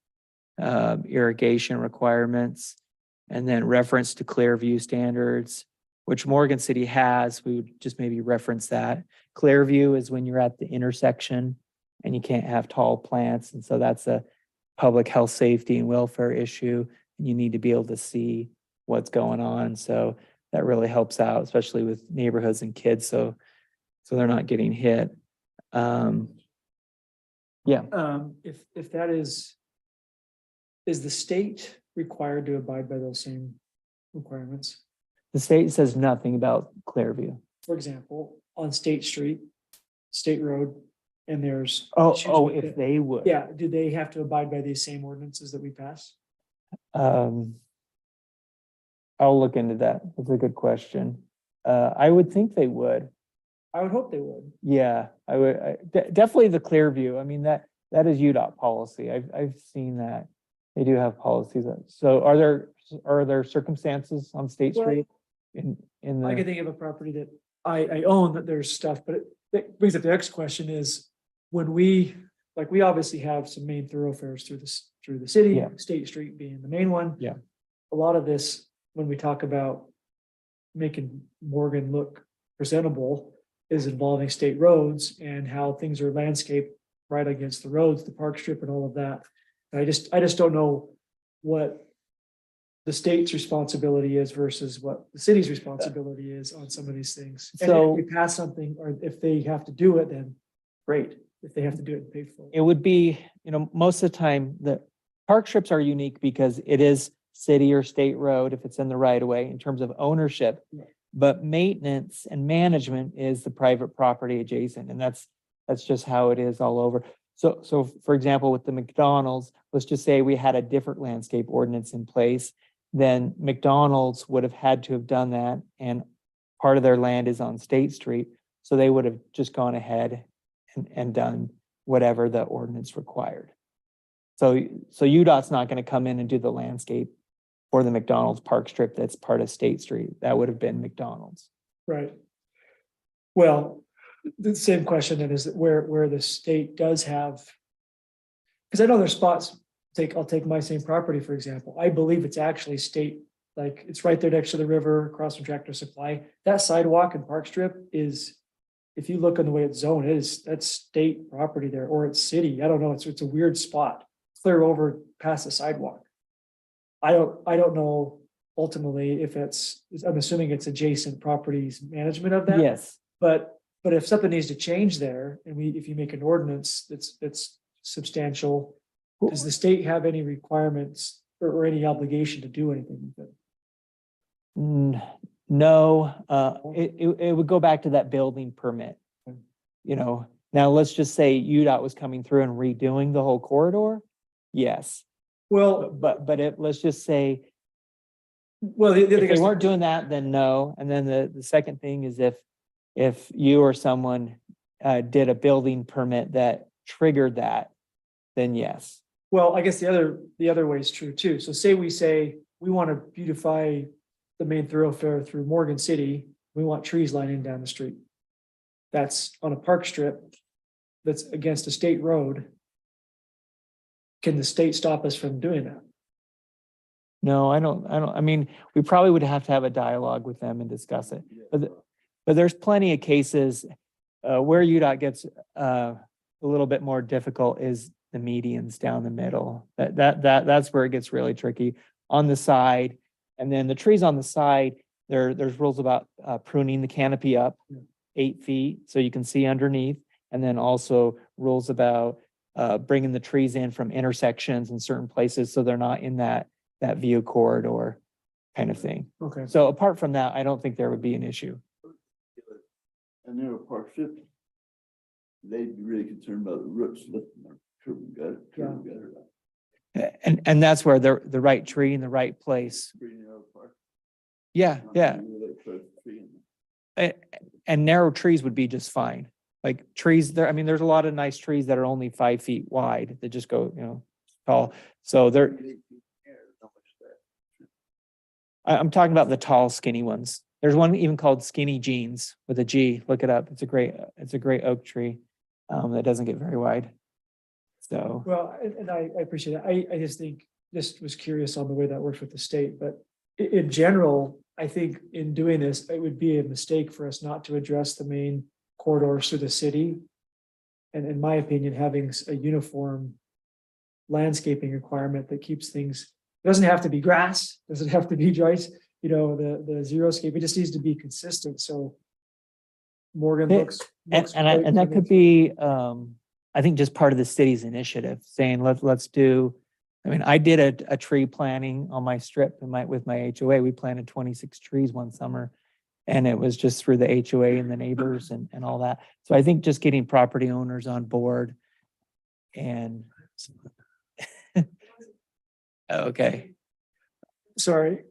irrigation requirements, and then reference to Clearview standards, which Morgan City has. We would just maybe reference that. Clearview is when you're at the intersection and you can't have tall plants. And so that's a public health, safety, and welfare issue. And you need to be able to see what's going on. So that really helps out, especially with neighborhoods and kids. So they're not getting hit. Yeah. If that is the state required to abide by those same requirements? The state says nothing about Clearview. For example, on State Street, State Road, and there's. Oh, issues with if it. they would. Yeah, do they have to abide by these same ordinances that we pass? I'll look into that. That's a good question. I would think they would. I would hope they would. Yeah, I would. Definitely the Clearview. I mean, that is UDOT policy. I've seen that. They do have policies. So are there circumstances on State Well, Street in I could the, think of a property that I own that there's stuff, but it brings up the next question is when we obviously have some main thoroughfares through the city, Yeah. State Street being the main one. Yeah. A lot of this, when we talk about making Morgan look presentable, is involving state roads and how things are landscaped right against the roads, the park strip and all of that. And I just don't know what the state's responsibility is versus what the city's responsibility is on some of these things. And So- if we pass something, or if they have to do it, then great. If they have to do it and pay for It would be, most of the time, the park strips are unique because it is city or state road if it's in the right of way in terms of ownership. Yeah. But maintenance and management is the private property adjacent, and that's just how it is all over. So for example, with the McDonald's, let's just say we had a different landscape ordinance in place, then McDonald's would have had to have done that, and part of their land is on State Street, so they would have just gone ahead and done whatever the ordinance required. So UDOT's not gonna come in and do the landscape for the McDonald's park strip that's part of State Street. That would have been McDonald's. Right. Well, the same question then is that where the state does have. Because I know there's spots, I'll take my same property, for example. I believe it's actually state, like, it's right there next to the river, across from Tractor Supply. That sidewalk and park strip is, if you look on the way it's zoned, that's state property there, or it's city. I don't know. It's a weird spot. Clear over past the sidewalk. I don't know ultimately if I'm assuming it's adjacent properties management of that. Yes. But if something needs to change there, and if you make an ordinance that's substantial, does the state have any requirements or any obligation to do anything with it? No, it would go back to that building permit. Now let's just say UDOT was coming through and redoing the whole corridor. Yes, Well, let's just say the other if they weren't doing that, then no. And then the second thing is if you or someone did a building permit that triggered that, then yes. Well, I guess the other way is true too. So say we want to beautify the main thoroughfare through Morgan City. We want trees lining down the street. That's on a park strip that's against a state road. Can the state stop us from doing that? No, I don't, I mean, we probably would have to have a dialogue with them and discuss it. But there's plenty of cases where UDOT gets a little bit more difficult is the medians down the middle. That's where it gets really tricky on the side. And then the trees on the side, there's rules about pruning the canopy up 8 feet so you can see underneath. And then also rules about bringing the trees in from intersections in certain places so they're not in that view corridor kind of thing. Okay. So apart from that, I don't think there would be an issue. And there are park strips. They'd be really concerned about the roots lifting their curb and gutter. And that's where the right tree in the right place. Yeah, yeah. And narrow trees would be just fine. Like trees there, I mean, there's a lot of nice trees that are only 5 feet wide that just go, tall. So I'm talking about the tall, skinny ones. There's one even called Skinny Jeans with a G. Look it up. It's a great oak tree that doesn't get very wide. So, Well, and I appreciate it. I just was curious on the way that works with the state, but in general, I think in doing this, it would be a mistake for us not to address the main corridors through the city. And in my opinion, having a uniform landscaping requirement that keeps things, it doesn't have to be grass, doesn't have to be joists, the zero scape, it just needs to be consistent. So Morgan looks. and that could be, I think just part of the city's initiative saying, let's do, I mean, I did a tree planting on my strip with my HOA. We planted 26 trees one summer. And it was just through the HOA and the neighbors and all that. So I think just getting property owners on board and. Okay. Sorry.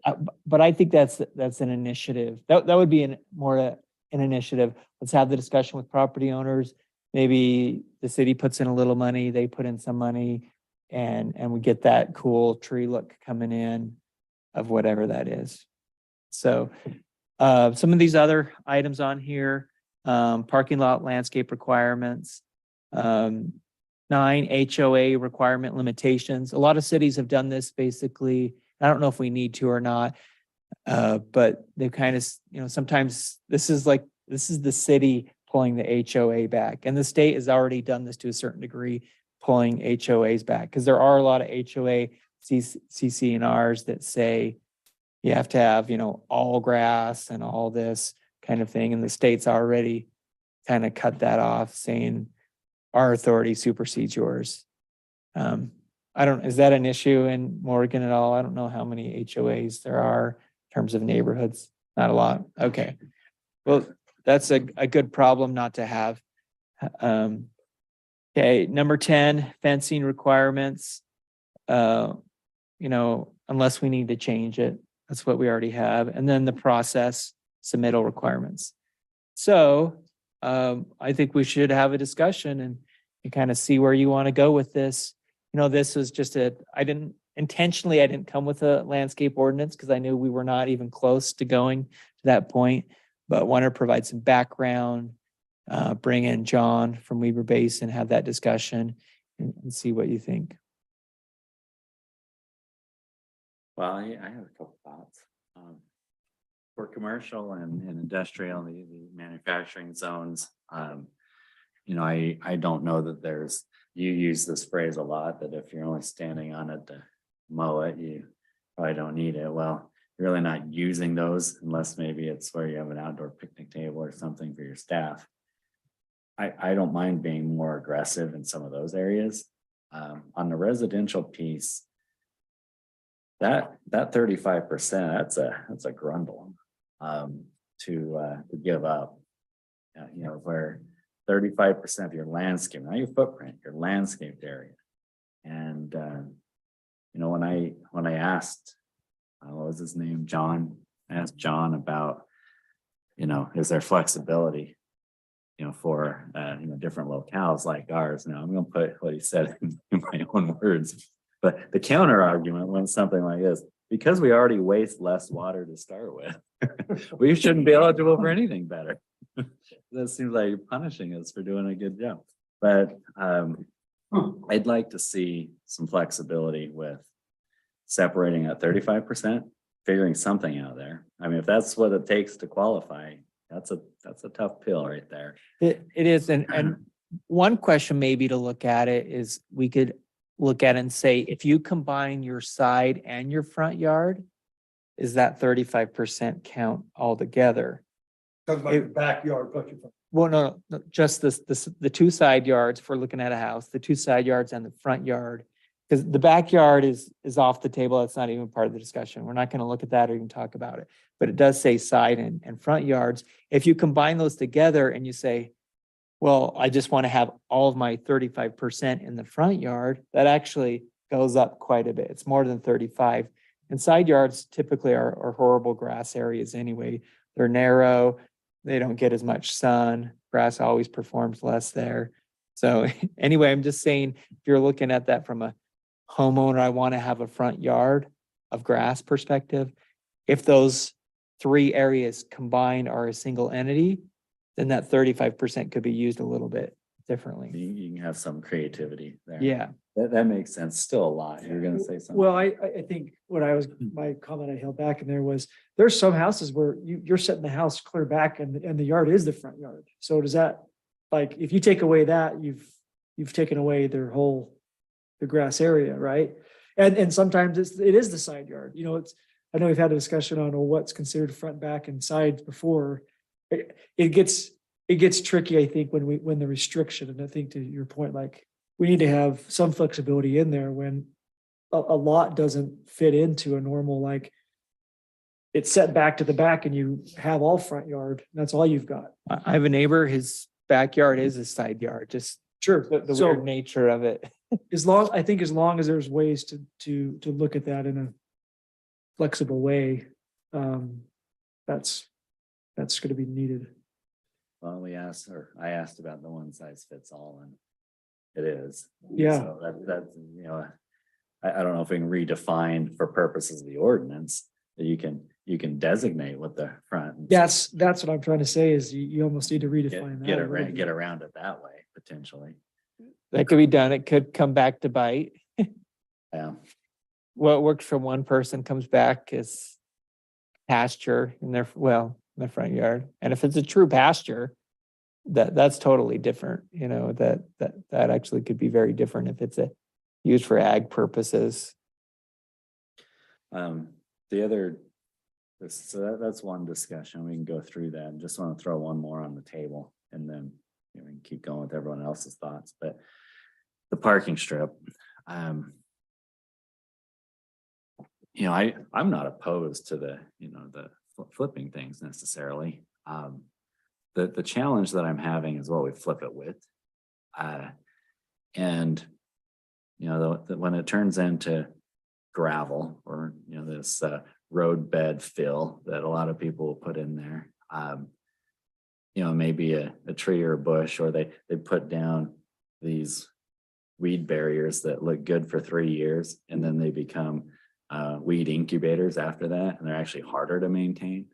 But I think that's an initiative. That would be more an initiative. Let's have the discussion with property owners. Maybe the city puts in a little money, they put in some money, and we get that cool tree look coming in of whatever that is. So Some of these other items on here, parking lot landscape requirements. 9 HOA requirement limitations. A lot of cities have done this basically. I don't know if we need to or not. But they kind of, sometimes this is the city pulling the HOA back, and the state has already done this to a certain degree, pulling HOAs back, because there are a lot of HOA CCNRs that say you have to have, all grass and all this kind of thing, and the state's already kind of cut that off, saying our authority supersedes yours. Is that an issue in Morgan at all? I don't know how many HOAs there are in terms of neighborhoods. Not a lot. Okay. Well, that's a good problem not to have. Okay, number 10, fencing requirements. Unless we need to change it, that's what we already have. And then the process submittal requirements. So I think we should have a discussion and kind of see where you want to go with this. This was just I didn't come with a landscape ordinance because I knew we were not even close to going to that point, but want to provide some background, bring in John from Weber Basin, have that discussion and see what you think. Well, I have a couple thoughts. For commercial and industrial, the manufacturing zones, I don't know that you use this phrase a lot, that if you're only standing on it to mow it, you probably don't need it. Well, you're really not using those unless maybe it's where you have an outdoor picnic table or something for your staff. I don't mind being more aggressive in some of those areas. On the residential piece, that 35%, that's a grundle to give up. Where 35% of your landscape, not your footprint, your landscaped area. And when I asked, what was his name, John? I asked John about, is there flexibility, for different locales like ours. Now I'm going to put what he said in my own words, but the counter argument went something like this: because we already waste less water to start with, we shouldn't be eligible for anything better. That seems like you're punishing us for doing a good job. But I'd like to see some flexibility with separating at 35%, figuring something out there. I mean, if that's what it takes to qualify, that's a tough pill right there. It is, and one question maybe to look at it is we could look at it and say, if you combine your side and your front yard, is that 35% count altogether? Talking about your backyard, plus your front. Well, no, just the two side yards, if we're looking at a house, the two side yards and the front yard. Because the backyard is off the table. That's not even part of the discussion. We're not going to look at that or even talk about it. But it does say side and front yards. If you combine those together and you say, well, I just want to have all of my 35% in the front yard, that actually goes up quite a bit. It's more than 35. And side yards typically are horrible grass areas anyway. They're narrow. They don't get as much sun. Grass always performs less there. So anyway, I'm just saying, if you're looking at that from a homeowner, I want to have a front yard of grass perspective. If those three areas combined are a single entity, then that 35% could be used a little bit differently. You can have some creativity there. Yeah. That makes sense. Still a lot. You're going to say something. Well, I think my comment I held back in there was, there's some houses where you're setting the house clear back and the yard is the front yard. So does that, like, if you take away that, you've taken away the grass area, right? And sometimes it is the side yard. I know we've had a discussion on what's considered front, back, and side before. It gets tricky, I think, when the restriction, and I think to your point, like, we need to have some flexibility in there when a lot doesn't fit into a normal, like, it's set back to the back and you have all front yard. That's all you've got. I have a neighbor, his backyard is a side yard, just Sure. the So weird nature of it. as long as there's ways to look at that in a flexible way, that's going to be needed. Well, I asked about the one size fits all, and it is. Yeah. So that's I don't know if we can redefine for purposes of the ordinance that you can you can designate what the front. That's what I'm trying to say is you almost need to redefine that. Get a little around, bit. get around it that way, potentially. That could be done. It could come back to bite. Yeah. What works for one person comes back as pasture in their, well, in their front yard. And if it's a true pasture, that's totally different, you know, that actually could be very different if it's used for ag purposes. The other, so that's one discussion. We can go through that and just want to throw one more on the table and then we can keep going with everyone else's thoughts, but the parking strip, you know, I'm not opposed to the, you know, the flipping things necessarily. The challenge that I'm having is what we flip it with. And, you know, when it turns into gravel or, you know, this road bed fill that a lot of people will put in there, you know, maybe a tree or a bush, or they put down these weed barriers that look good for 3 years and then they become weed incubators after that, and they're actually harder to maintain.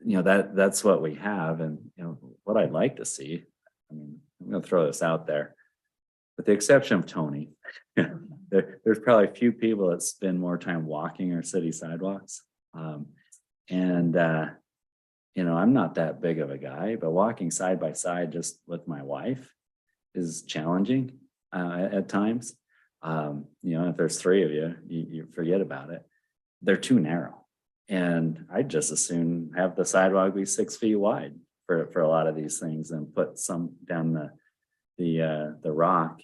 You know, that's what we have. And, you know, what I'd like to see, I mean, I'm gonna throw this out there, with the exception of Tony, there's probably a few people that spend more time walking our city sidewalks. You know, I'm not that big of a guy, but walking side by side just with my wife is challenging at times. You know, if there's 3 of you, you forget about it. They're too narrow. And I'd just as soon have the sidewalk be 6 feet wide for a lot of these things and put some down the rock.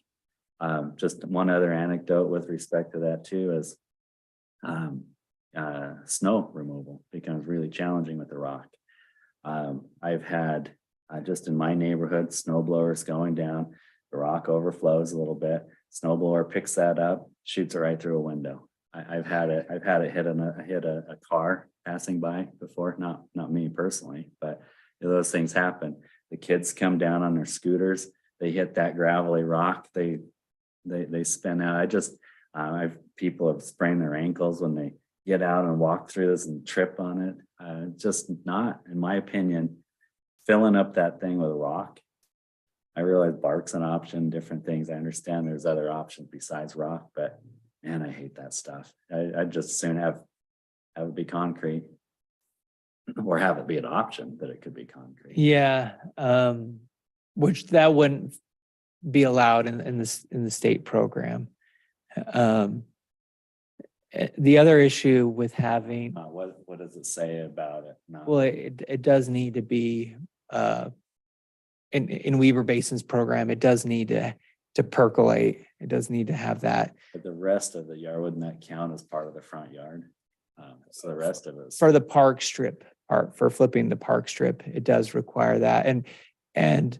Just one other anecdote with respect to that too is snow removal becomes really challenging with the rock. I've had just in my neighborhood, snow blowers going down, the rock overflows a little bit, snow blower picks that up, shoots it right through a window. I've had it hit a car passing by before, not me personally, but those things happen. The kids come down on their scooters, they hit that gravelly rock, they spin out. I've people have sprained their ankles when they get out and walk through this and trip on it. Just not, in my opinion, filling up that thing with a rock. I realize bark's an option, different things. I understand there's other options besides rock, but man, I hate that stuff. I'd just soon have it be concrete or have it be an option that it could be concrete. Yeah, which that wouldn't be allowed in the state program. The other issue with having, What does it say about it? well, it does need to be in Weber Basin's program, it does need to percolate. It does need to have that. But the rest of the yard, wouldn't that count as part of the front yard? So the rest of it. For the park strip part, for flipping the park strip, it does require that. And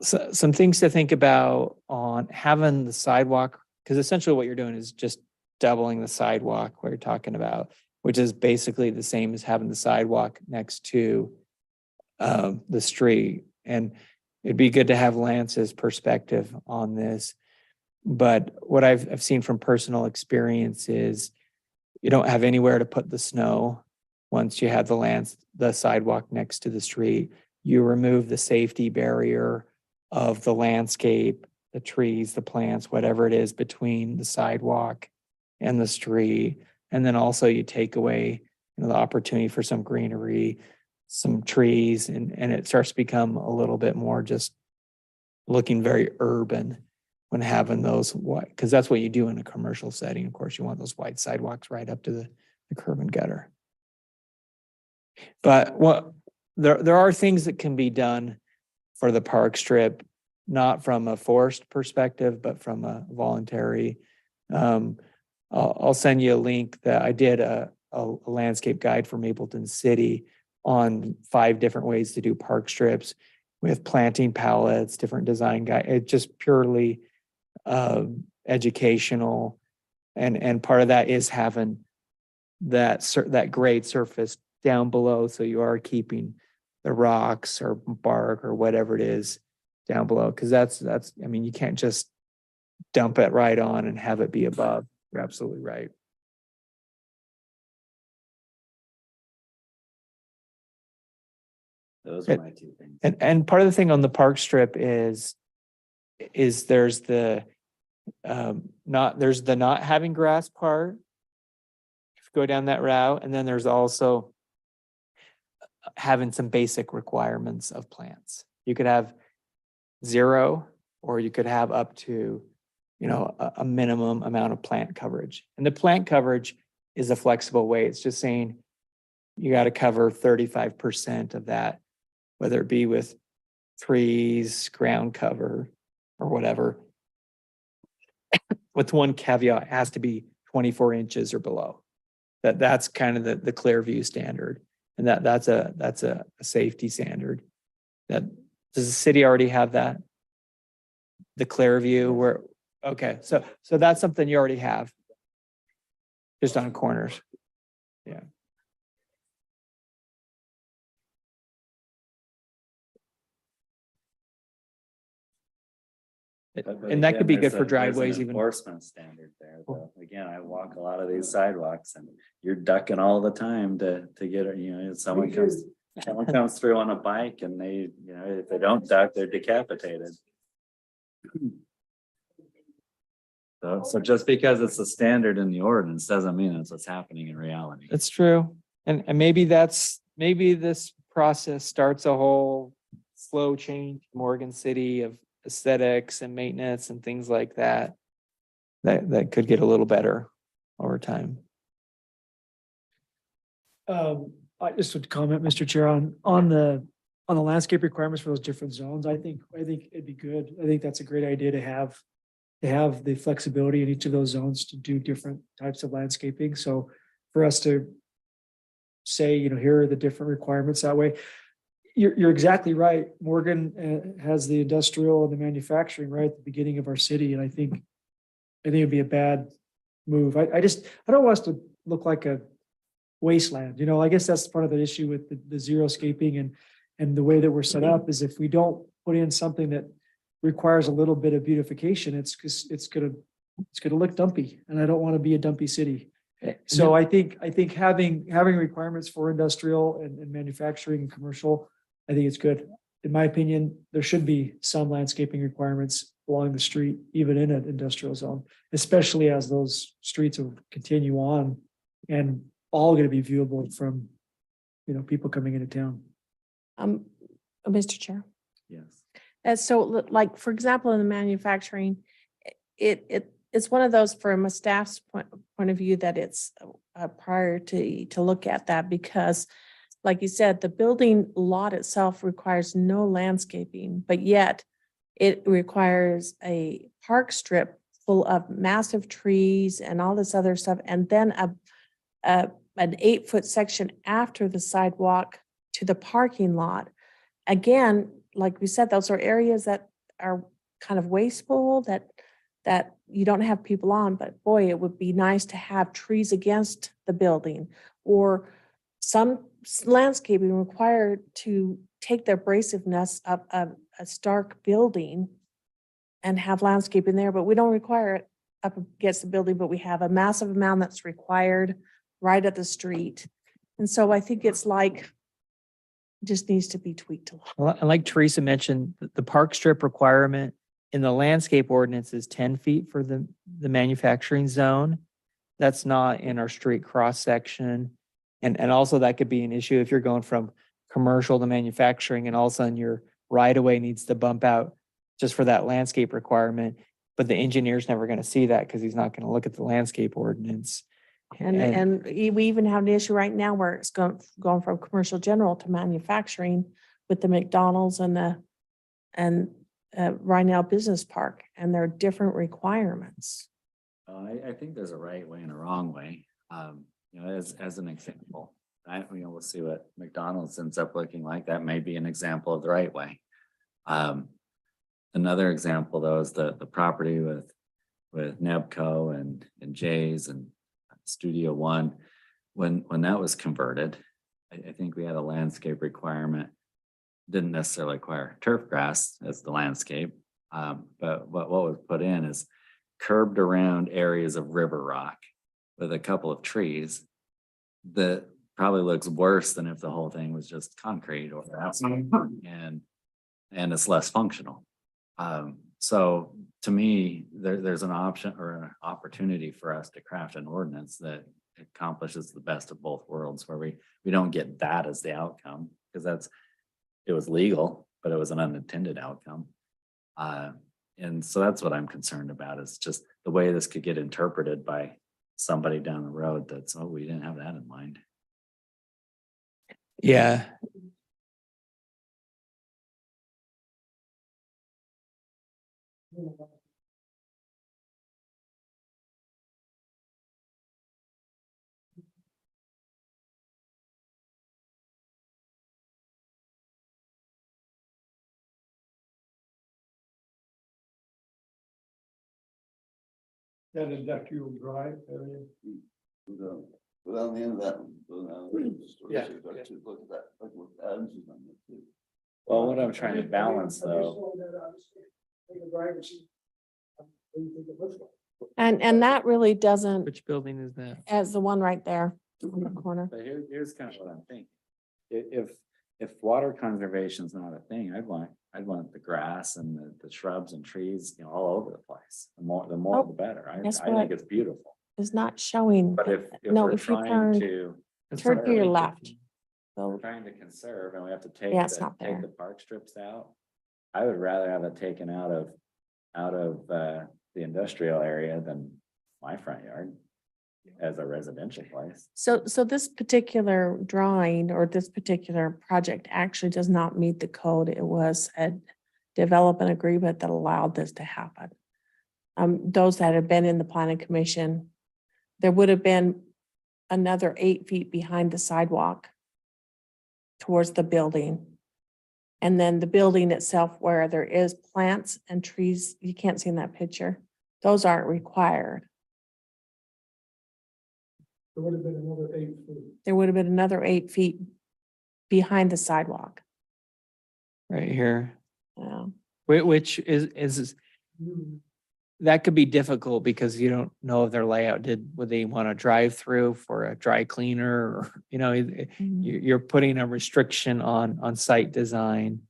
so, some things to think about on having the sidewalk, because essentially what you're doing is just doubling the sidewalk, what you're talking about, which is basically the same as having the sidewalk next to the street. And it'd be good to have Lance's perspective on this. But what I've seen from personal experience is you don't have anywhere to put the snow once you have the sidewalk next to the street. You remove the safety barrier of the landscape, the trees, the plants, whatever it is between the sidewalk and the street. And then also you take away, you know, the opportunity for some greenery, some trees, and it starts to become a little bit more just looking very urban when having those white, because that's what you do in a commercial setting. Of course, you want those white sidewalks right up to the curb and gutter. But there are things that can be done for the park strip, not from a forced perspective, but from a voluntary. I'll send you a link that I did a landscape guide for Mapleton City on 5 different ways to do park strips with planting pallets, different design guide. It's just purely educational, and part of that is having that grade surface down below, so you are keeping the rocks or bark or whatever it is down below, because that's I mean, you can't just dump it right on and have it be above. You're absolutely right. Those are my two things. And part of the thing on the park strip is there's the not having grass part. Go down that route, and then there's also having some basic requirements of plants. You could have 0, or you could have up to, a minimum amount of plant coverage. And the plant coverage is a flexible way. It's just saying you got to cover 35% of that, whether it be with trees, ground cover, or whatever. With one caveat, it has to be 24 inches or below. That's kind of the Clearview standard. And that's a safety standard. Does the city already have that? The Clearview okay, so that's something you already have. Just on corners. Yeah. And that could be good for driveways even. Enforcement standard there, though. Again, I walk a lot of these sidewalks and you're ducking all the time to get, someone comes through on a bike and they, if they don't duck, they're decapitated. So just because it's a standard in the ordinance doesn't mean it's what's happening in reality. That's true. And maybe this process starts a whole slow change in Morgan City of aesthetics and maintenance and things like that. That could get a little better over time. I just would comment, Mr. Chair, on the landscape requirements for those different zones. I think it'd be good. I think that's a great idea to have the flexibility in each of those zones to do different types of landscaping. So for us to say, here are the different requirements that way. You're exactly right. Morgan has the industrial and the manufacturing right at the beginning of our city. And I think it'd be a bad move. I don't want us to look like a wasteland. I guess that's part of the issue with the xeriscaping and the way that we're set up is if we don't put in something that requires a little bit of beautification, it's gonna look dumpy, and I don't want to be a dumpy city. So I think having requirements for industrial and manufacturing and commercial, I think it's good. In my opinion, there should be some landscaping requirements along the street, even in an industrial zone, especially as those streets will continue on and all going to be viewable from, people coming into town. Mr. Chair. Yes. So like, for example, in the manufacturing, it's one of those from a staff's point of view that it's a priority to look at that because like you said, the building lot itself requires no landscaping, but yet it requires a park strip full of massive trees and all this other stuff. And then an 8-foot section after the sidewalk to the parking lot. Again, like we said, those are areas that are kind of wasteful that you don't have people on, but boy, it would be nice to have trees against the building or some landscaping required to take the abrasiveness of a stark building and have landscaping there, but we don't require it up against the building, but we have a massive amount that's required right at the street. And so I think it's like, just needs to be tweaked a little. Well, and like Teresa mentioned, the park strip requirement in the landscape ordinance is 10 feet for the manufacturing zone. That's not in our street cross section. And also that could be an issue if you're going from commercial to manufacturing and all of a sudden your right of way needs to bump out just for that landscape requirement. But the engineer's never going to see that because he's not going to look at the landscape ordinance. And we even have an issue right now where it's going from commercial general to manufacturing with the McDonald's and Rhinell Business Park, and there are different requirements. I think there's a right way and a wrong way. As an example, we'll see what McDonald's ends up looking like. That may be an example of the right way. Another example though is the property with Nebco and Jay's and Studio One. When that was converted, I think we had a landscape requirement. Didn't necessarily require turf grass as the landscape, but what was put in is curbed around areas of river rock with a couple of trees. The probably looks worse than if the whole thing was just concrete or asphalt and it's less functional. So to me, there's an option or an opportunity for us to craft an ordinance that accomplishes the best of both worlds, where we don't get that as the outcome, because it was legal, but it was an unintended outcome. And so that's what I'm concerned about, is just the way this could get interpreted by somebody down the road that's, oh, we didn't have that in mind. Yeah. That industrial drive area. Go down the end of that one. Go down. Yeah. Look at that, look what Adams is on there too. Well, what I'm trying to balance though, And that really doesn't, Which building is that? as the one right there on the corner. but here's kind of what I'm thinking. If water conservation is not a thing, I'd want the grass and the shrubs and trees, all over the place. The more Oh, the better. I guess think what? it's beautiful. Is not showing. But if No, we're if you trying turn, to, turn to your left. we're So, trying to conserve and we have to take Yeah, it's not take there. the park strips out. I would rather have it taken out of the industrial area than my front yard as a residential place. so this particular drawing or this particular project actually does not meet the code. It was a development agreement that allowed this to happen. Those that have been in the planning commission, there would have been another 8 feet behind the sidewalk towards the building. And then the building itself where there is plants and trees, you can't see in that picture. Those aren't required. There would have been another 8 feet. There would have been another 8 feet behind the sidewalk. Right here, Yeah. which is, that could be difficult because you don't know if their layout would they want to drive through for a dry cleaner or, you're putting a restriction on site design.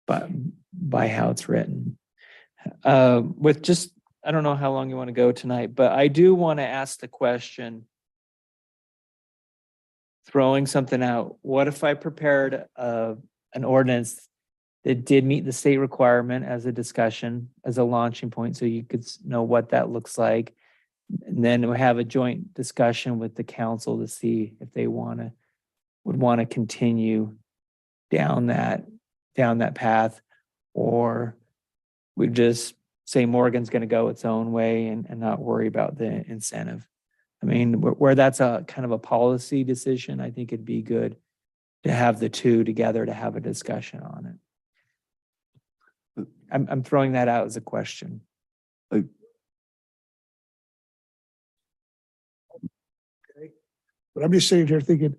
But by how it's written. With just, I don't know how long you want to go tonight, but I do want to ask the question. Throwing something out, what if I prepared an ordinance that did meet the state requirement as a discussion, as a launching point, so you could know what that looks like? And then we have a joint discussion with the council to see if they would want to continue down that path, or we just say Morgan's going to go its own way and not worry about the incentive. I mean, where that's a kind of a policy decision, I think it'd be good to have the two together to have a discussion on it. I'm throwing that out as a question. Okay. But I'm just sitting here thinking,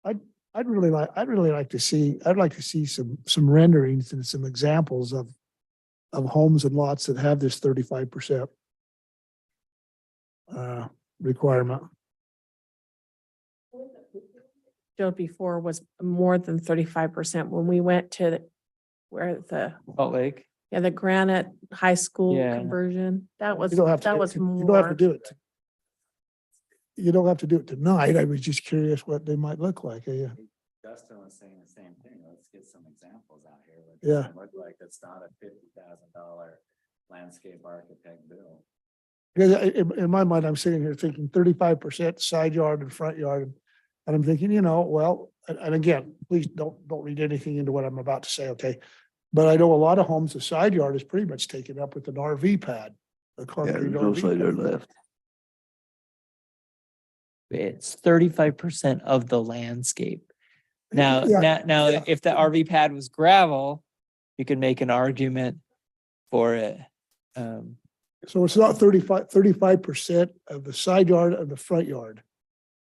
I'd really like to see some renderings and some examples of homes and lots that have this 35% requirement. Showed before was more than 35%. When we went to where Salt Lake. the Granite High School Yeah. conversion, that was, You don't have to that do- was You don't have to more. do it. You don't have to do it tonight. I was just curious what they might look like. Yeah. Justin was saying the same thing. Let's get some examples out here. What Yeah. doesn't look like it's not a $50,000 landscape architect bill. Because in my mind, I'm sitting here thinking 35% side yard and front yard. And I'm thinking, well, and again, please don't read anything into what I'm about to say, okay? But I know a lot of homes, the side yard is pretty much taken up with an RV pad. A Yeah, concrete there's no RV side yard pad. left. It's 35% of the landscape. Now, Yeah, now, yeah. if the RV pad was gravel, you could make an argument for it. So it's not 35% of the side yard and the front yard.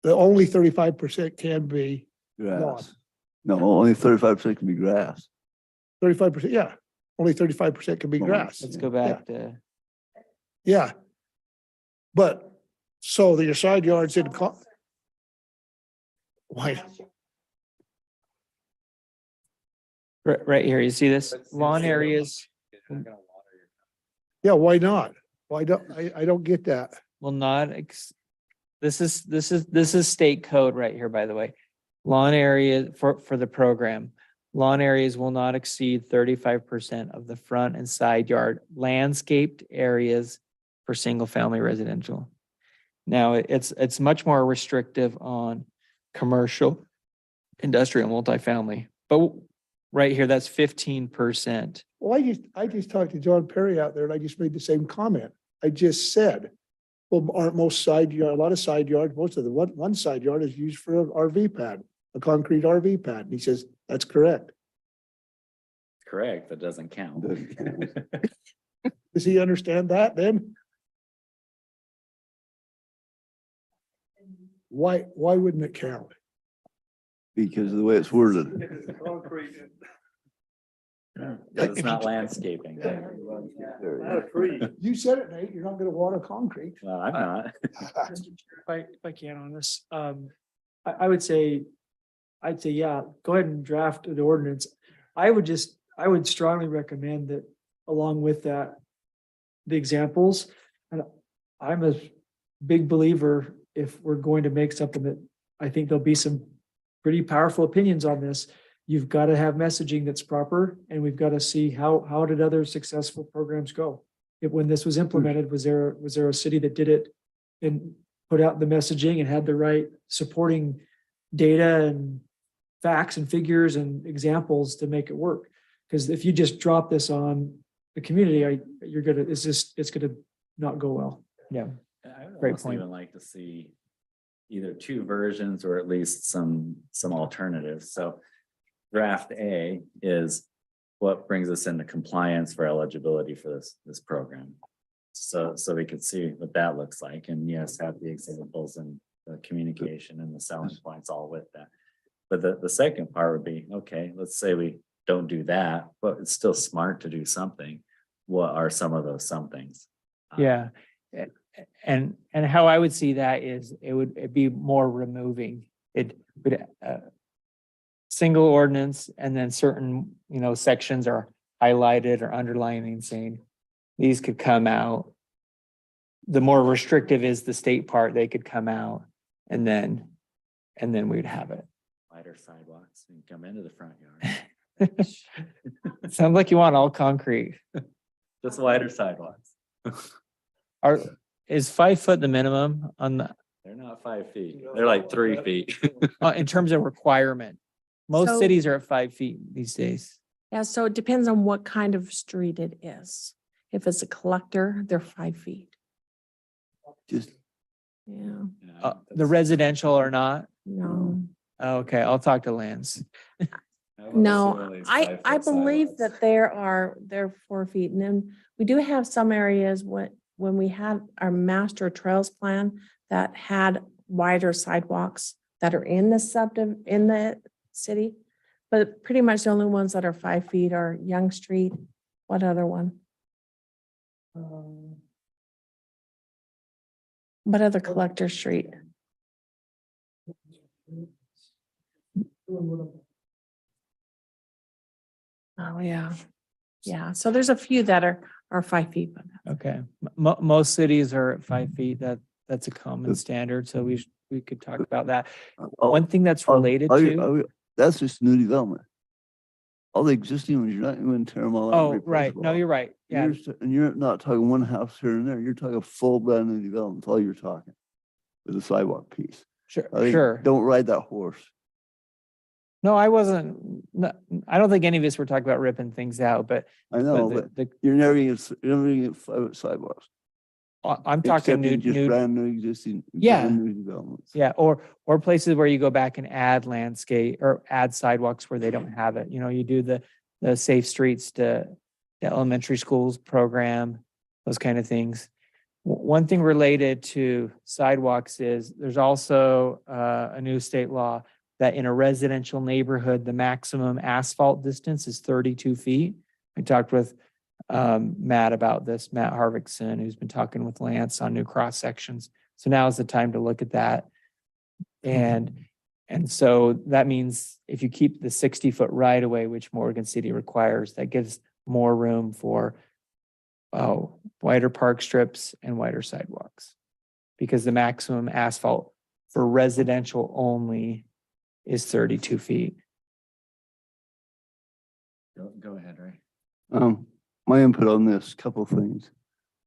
The only 35% can be Grass. No, only 35% can be grass. 35%, yeah. Only 35% can be Oh, grass. Let's go back to, Yeah. But so that your side yard's in, Why? Right here, you see this lawn areas Yeah, why not? Why don't, I don't get that. will not this is state code right here, by the way. Lawn area for the program. Lawn areas will not exceed 35% of the front and side yard landscaped areas for single family residential. Now, it's much more restrictive on commercial, industrial, multifamily, but right here, that's 15%. Well, I just talked to John Perry out there and I just made the same comment. I just said, well, aren't most side yard, a lot of side yards, most of the one side yard is used for an RV pad, a concrete RV pad. And he says, that's correct. Correct, that doesn't count. Does he understand that then? Why wouldn't it count? Because of the way it's worded. It's not landscaping. You said it, Nate, you're not gonna water concrete. Well, I'm not. If I can on this, I would say, I'd say, yeah, go ahead and draft the ordinance. I would strongly recommend that along with that, the examples, and I'm a big believer, if we're going to make something that, I think there'll be some pretty powerful opinions on this. You've got to have messaging that's proper, and we've got to see how did other successful programs go? When this was implemented, was there a city that did it and put out the messaging and had the right supporting data and facts and figures and examples to make it work? Because if you just drop this on the community, it's gonna not go well. Yeah. I would Great almost point. even like to see either two versions or at least some alternatives. So draft A is what brings us into compliance for eligibility for this program. So we could see what that looks like, and yes, have the examples and the communication and the selling points all with that. But the second part would be, okay, let's say we don't do that, but it's still smart to do something. What are some of those somethings? Yeah. And how I would see that is it'd be more removing. It would single ordinance, and then certain, sections are highlighted or underlining, saying these could come out. The more restrictive is the state part, they could come out, and then we'd have it. Wider sidewalks and come into the front yard. Sounds like you want all concrete. Just wider sidewalks. Is 5 foot the minimum on the, They're not 5 feet. They're like 3 feet. in terms of requirement? Most So- cities are at 5 feet these days. Yeah, so it depends on what kind of street it is. If it's a collector, they're 5 feet. Just Yeah, The residential or not? no. Okay, I'll talk to Lance. No, I believe that they're 4 feet. And then we do have some areas when we had our master trails plan that had wider sidewalks that are in the city. But pretty much the only ones that are 5 feet are Young Street. What other one? What other collector street? Oh, yeah. Yeah, so there's a few that are 5 feet, but Okay, most cities are at 5 feet. That's a common standard, so we could talk about that. One thing that's related to, that's just new development. All the existing ones, you're not even tear them all out. and oh, replace right, them no, all. you're right, yeah. And you're not talking one house here and there, you're talking full brand new development, that's all you're talking. With the sidewalk piece. Sure, I think, sure. don't ride that horse. No, I wasn't, I don't think any of us were talking about ripping things out, but I know, but but you're never gonna get sidewalks. I'm talking except in just new, brand new existing. Yeah. brand new developments. yeah, or places where you go back and add landscape or add sidewalks where they don't have it. You do the Safe Streets to the elementary schools program, those kind of things. One thing related to sidewalks is there's also a new state law that in a residential neighborhood, the maximum asphalt distance is 32 feet. I talked with Matt about this, Matt Harvickson, who's been talking with Lance on new cross sections. So now is the time to look at that. And And so that means if you keep the 60-foot right of way, which Morgan City requires, that gives more room for wider park strips and wider sidewalks. Because the maximum asphalt for residential only is 32 feet. Go ahead, Ray. My input on this, couple things.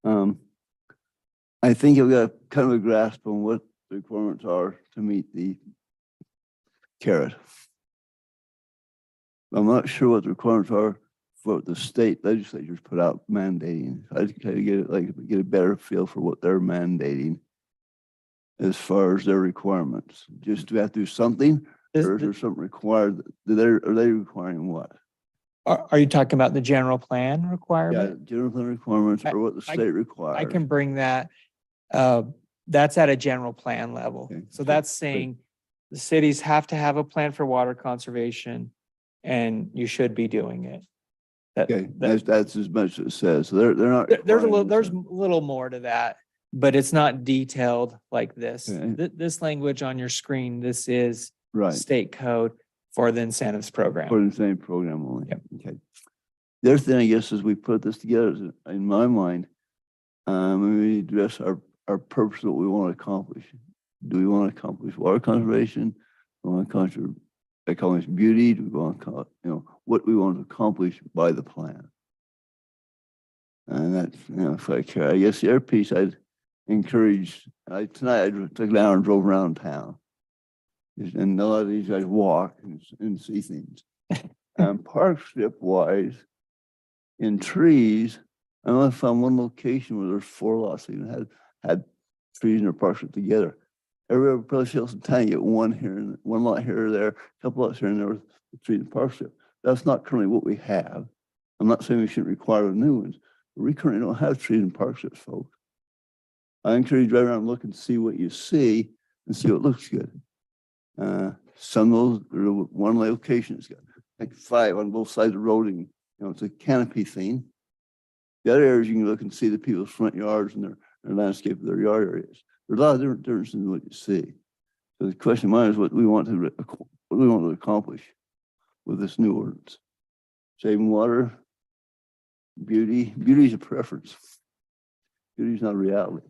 I think I've got kind of a grasp on what the requirements are to meet the carrot. I'm not sure what the requirements are for what the state legislatures put out mandating. I'd kind of get a better feel for what they're mandating as far as their requirements. Just do we have to do something, or is there something required? Are they requiring what? Are you talking about the general plan Yeah, requirement? general plan requirements or what the state requires. I can bring that. That's at a general plan level. Okay, So that's saying the cities have to have a plan for water conservation and you should be doing it. Okay, that's as much as it says. So they're not. There's a little, requiring there's a something. little more to that, but it's not detailed like this. Okay. This language on your screen, this is Right. state code for the incentives program. For the same program only. Yep. Okay. The other thing, I guess, as we put this together, is in my mind, we address our purpose, what we want to accomplish. Do we want to accomplish water conservation? Do we want to accomplish beauty? Do we want to, what we want to accomplish by the plan? And that's, if I care, I guess the other piece I'd encourage, tonight I took an hour and drove around town. And a lot of these guys walk and see things. Park strip wise, in trees, I only found one location where there's 4 lots that even had trees in their park strip together. Every place else in town, you get one here and one lot here or there, a couple lots here and there with a tree in the park strip. That's not currently what we have. I'm not saying we shouldn't require new ones, but we currently don't have trees in park strips, folks. I encourage you to drive around and look and see what you see and see what looks good. Some of those, one location has got like 5 on both sides of the road, and it's a canopy thing. The other areas you can look and see the people's front yards and their landscape of their yard areas. There's a lot of different differences in what you see. So the question of mine is what do we want to accomplish with this new ordinance? Saving water, beauty. Beauty is a preference. Beauty is not a reality.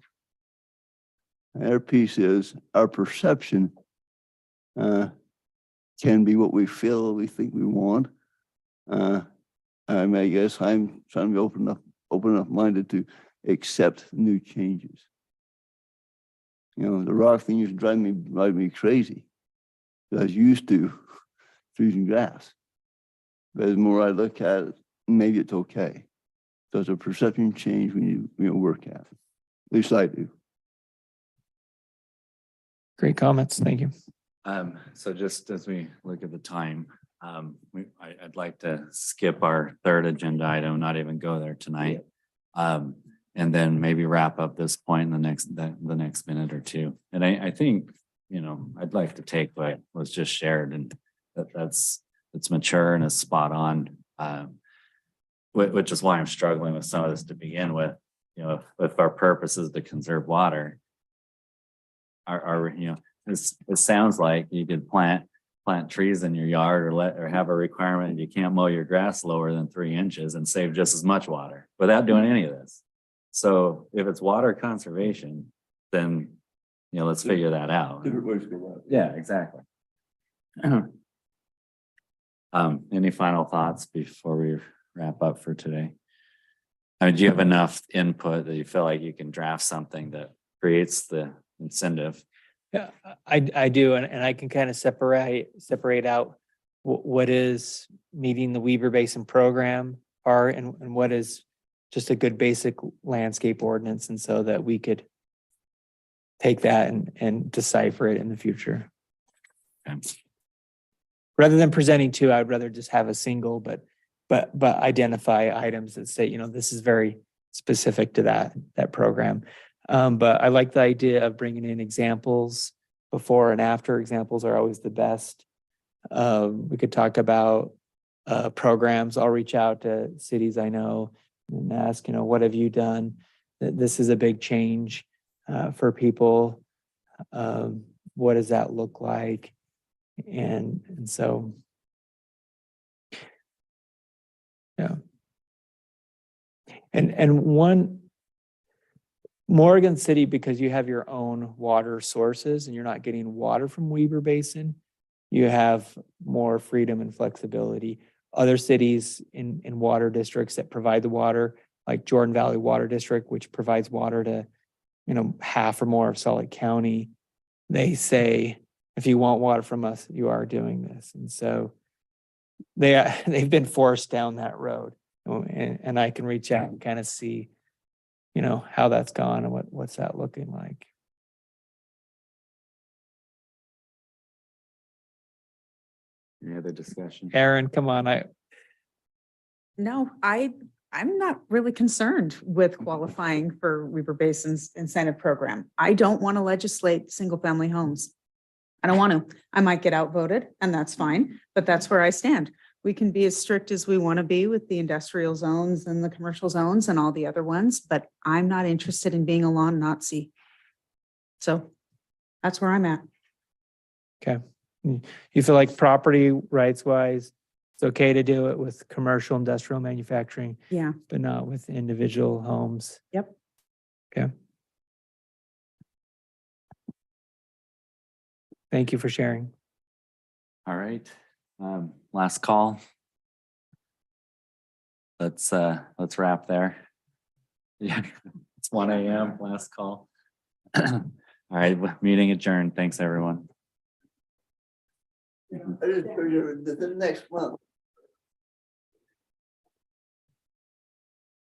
And our piece is our perception can be what we feel we think we want. I guess I'm trying to be open enough minded to accept new changes. The rock thing used to drive me crazy. I was used to trees and grass. But the more I look at it, maybe it's okay. So it's a perception change we need to work at. At least I do. Great comments. Thank you. So just as we look at the time, I'd like to skip our third agenda item, not even go there tonight. And then maybe wrap up this point in the next minute or two. And I think, I'd like to take what was just shared and it's mature and is spot on. Which is why I'm struggling with some of this to begin with. If our purpose is to conserve water, it sounds like you could plant trees in your yard or have a requirement you can't mow your grass lower than 3 inches and save just as much water without doing any of this. So if it's water conservation, then let's figure that out. Different ways to go about it. Yeah, exactly. Any final thoughts before we wrap up for today? I mean, do you have enough input that you feel like you can draft something that creates the incentive? Yeah, I do, and I can kind of separate out what is meeting the Weber Basin program part and what is just a good basic landscape ordinance, and so that we could take that and decipher it in the future. Okay. Rather than presenting two, I'd rather just have a single, but identify items that say, this is very specific to that program. But I like the idea of bringing in examples. Before and after examples are always the best. We could talk about programs. I'll reach out to cities I know and ask, what have you done? This is a big change for people. What does that look like? And so. Yeah. And one, Morgan City, because you have your own water sources and you're not getting water from Weber Basin, you have more freedom and flexibility. Other cities in water districts that provide the water, like Jordan Valley Water District, which provides water to, half or more of Salt Lake County, they say, if you want water from us, you are doing this. And so they've been forced down that road. And I can reach out and kind of see, how that's gone and what's that looking like. Any other discussion? Aaron, come on, No, I'm not really concerned with qualifying for Weber Basin's incentive program. I don't want to legislate single-family homes. I don't want to. I might get outvoted, and that's fine, but that's where I stand. We can be as strict as we want to be with the industrial zones and the commercial zones and all the other ones, but I'm not interested in being a lawn Nazi. So that's where I'm at. okay. You feel like property rights wise, it's okay to do it with commercial, industrial manufacturing, Yeah. but not with individual homes? Yep. Okay. Thank you for sharing. All right, last call. Let's wrap there. Yeah, it's 1 a.m., last call. All right, meeting adjourned. Thanks, everyone. I just figured that the next month.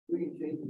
We can change the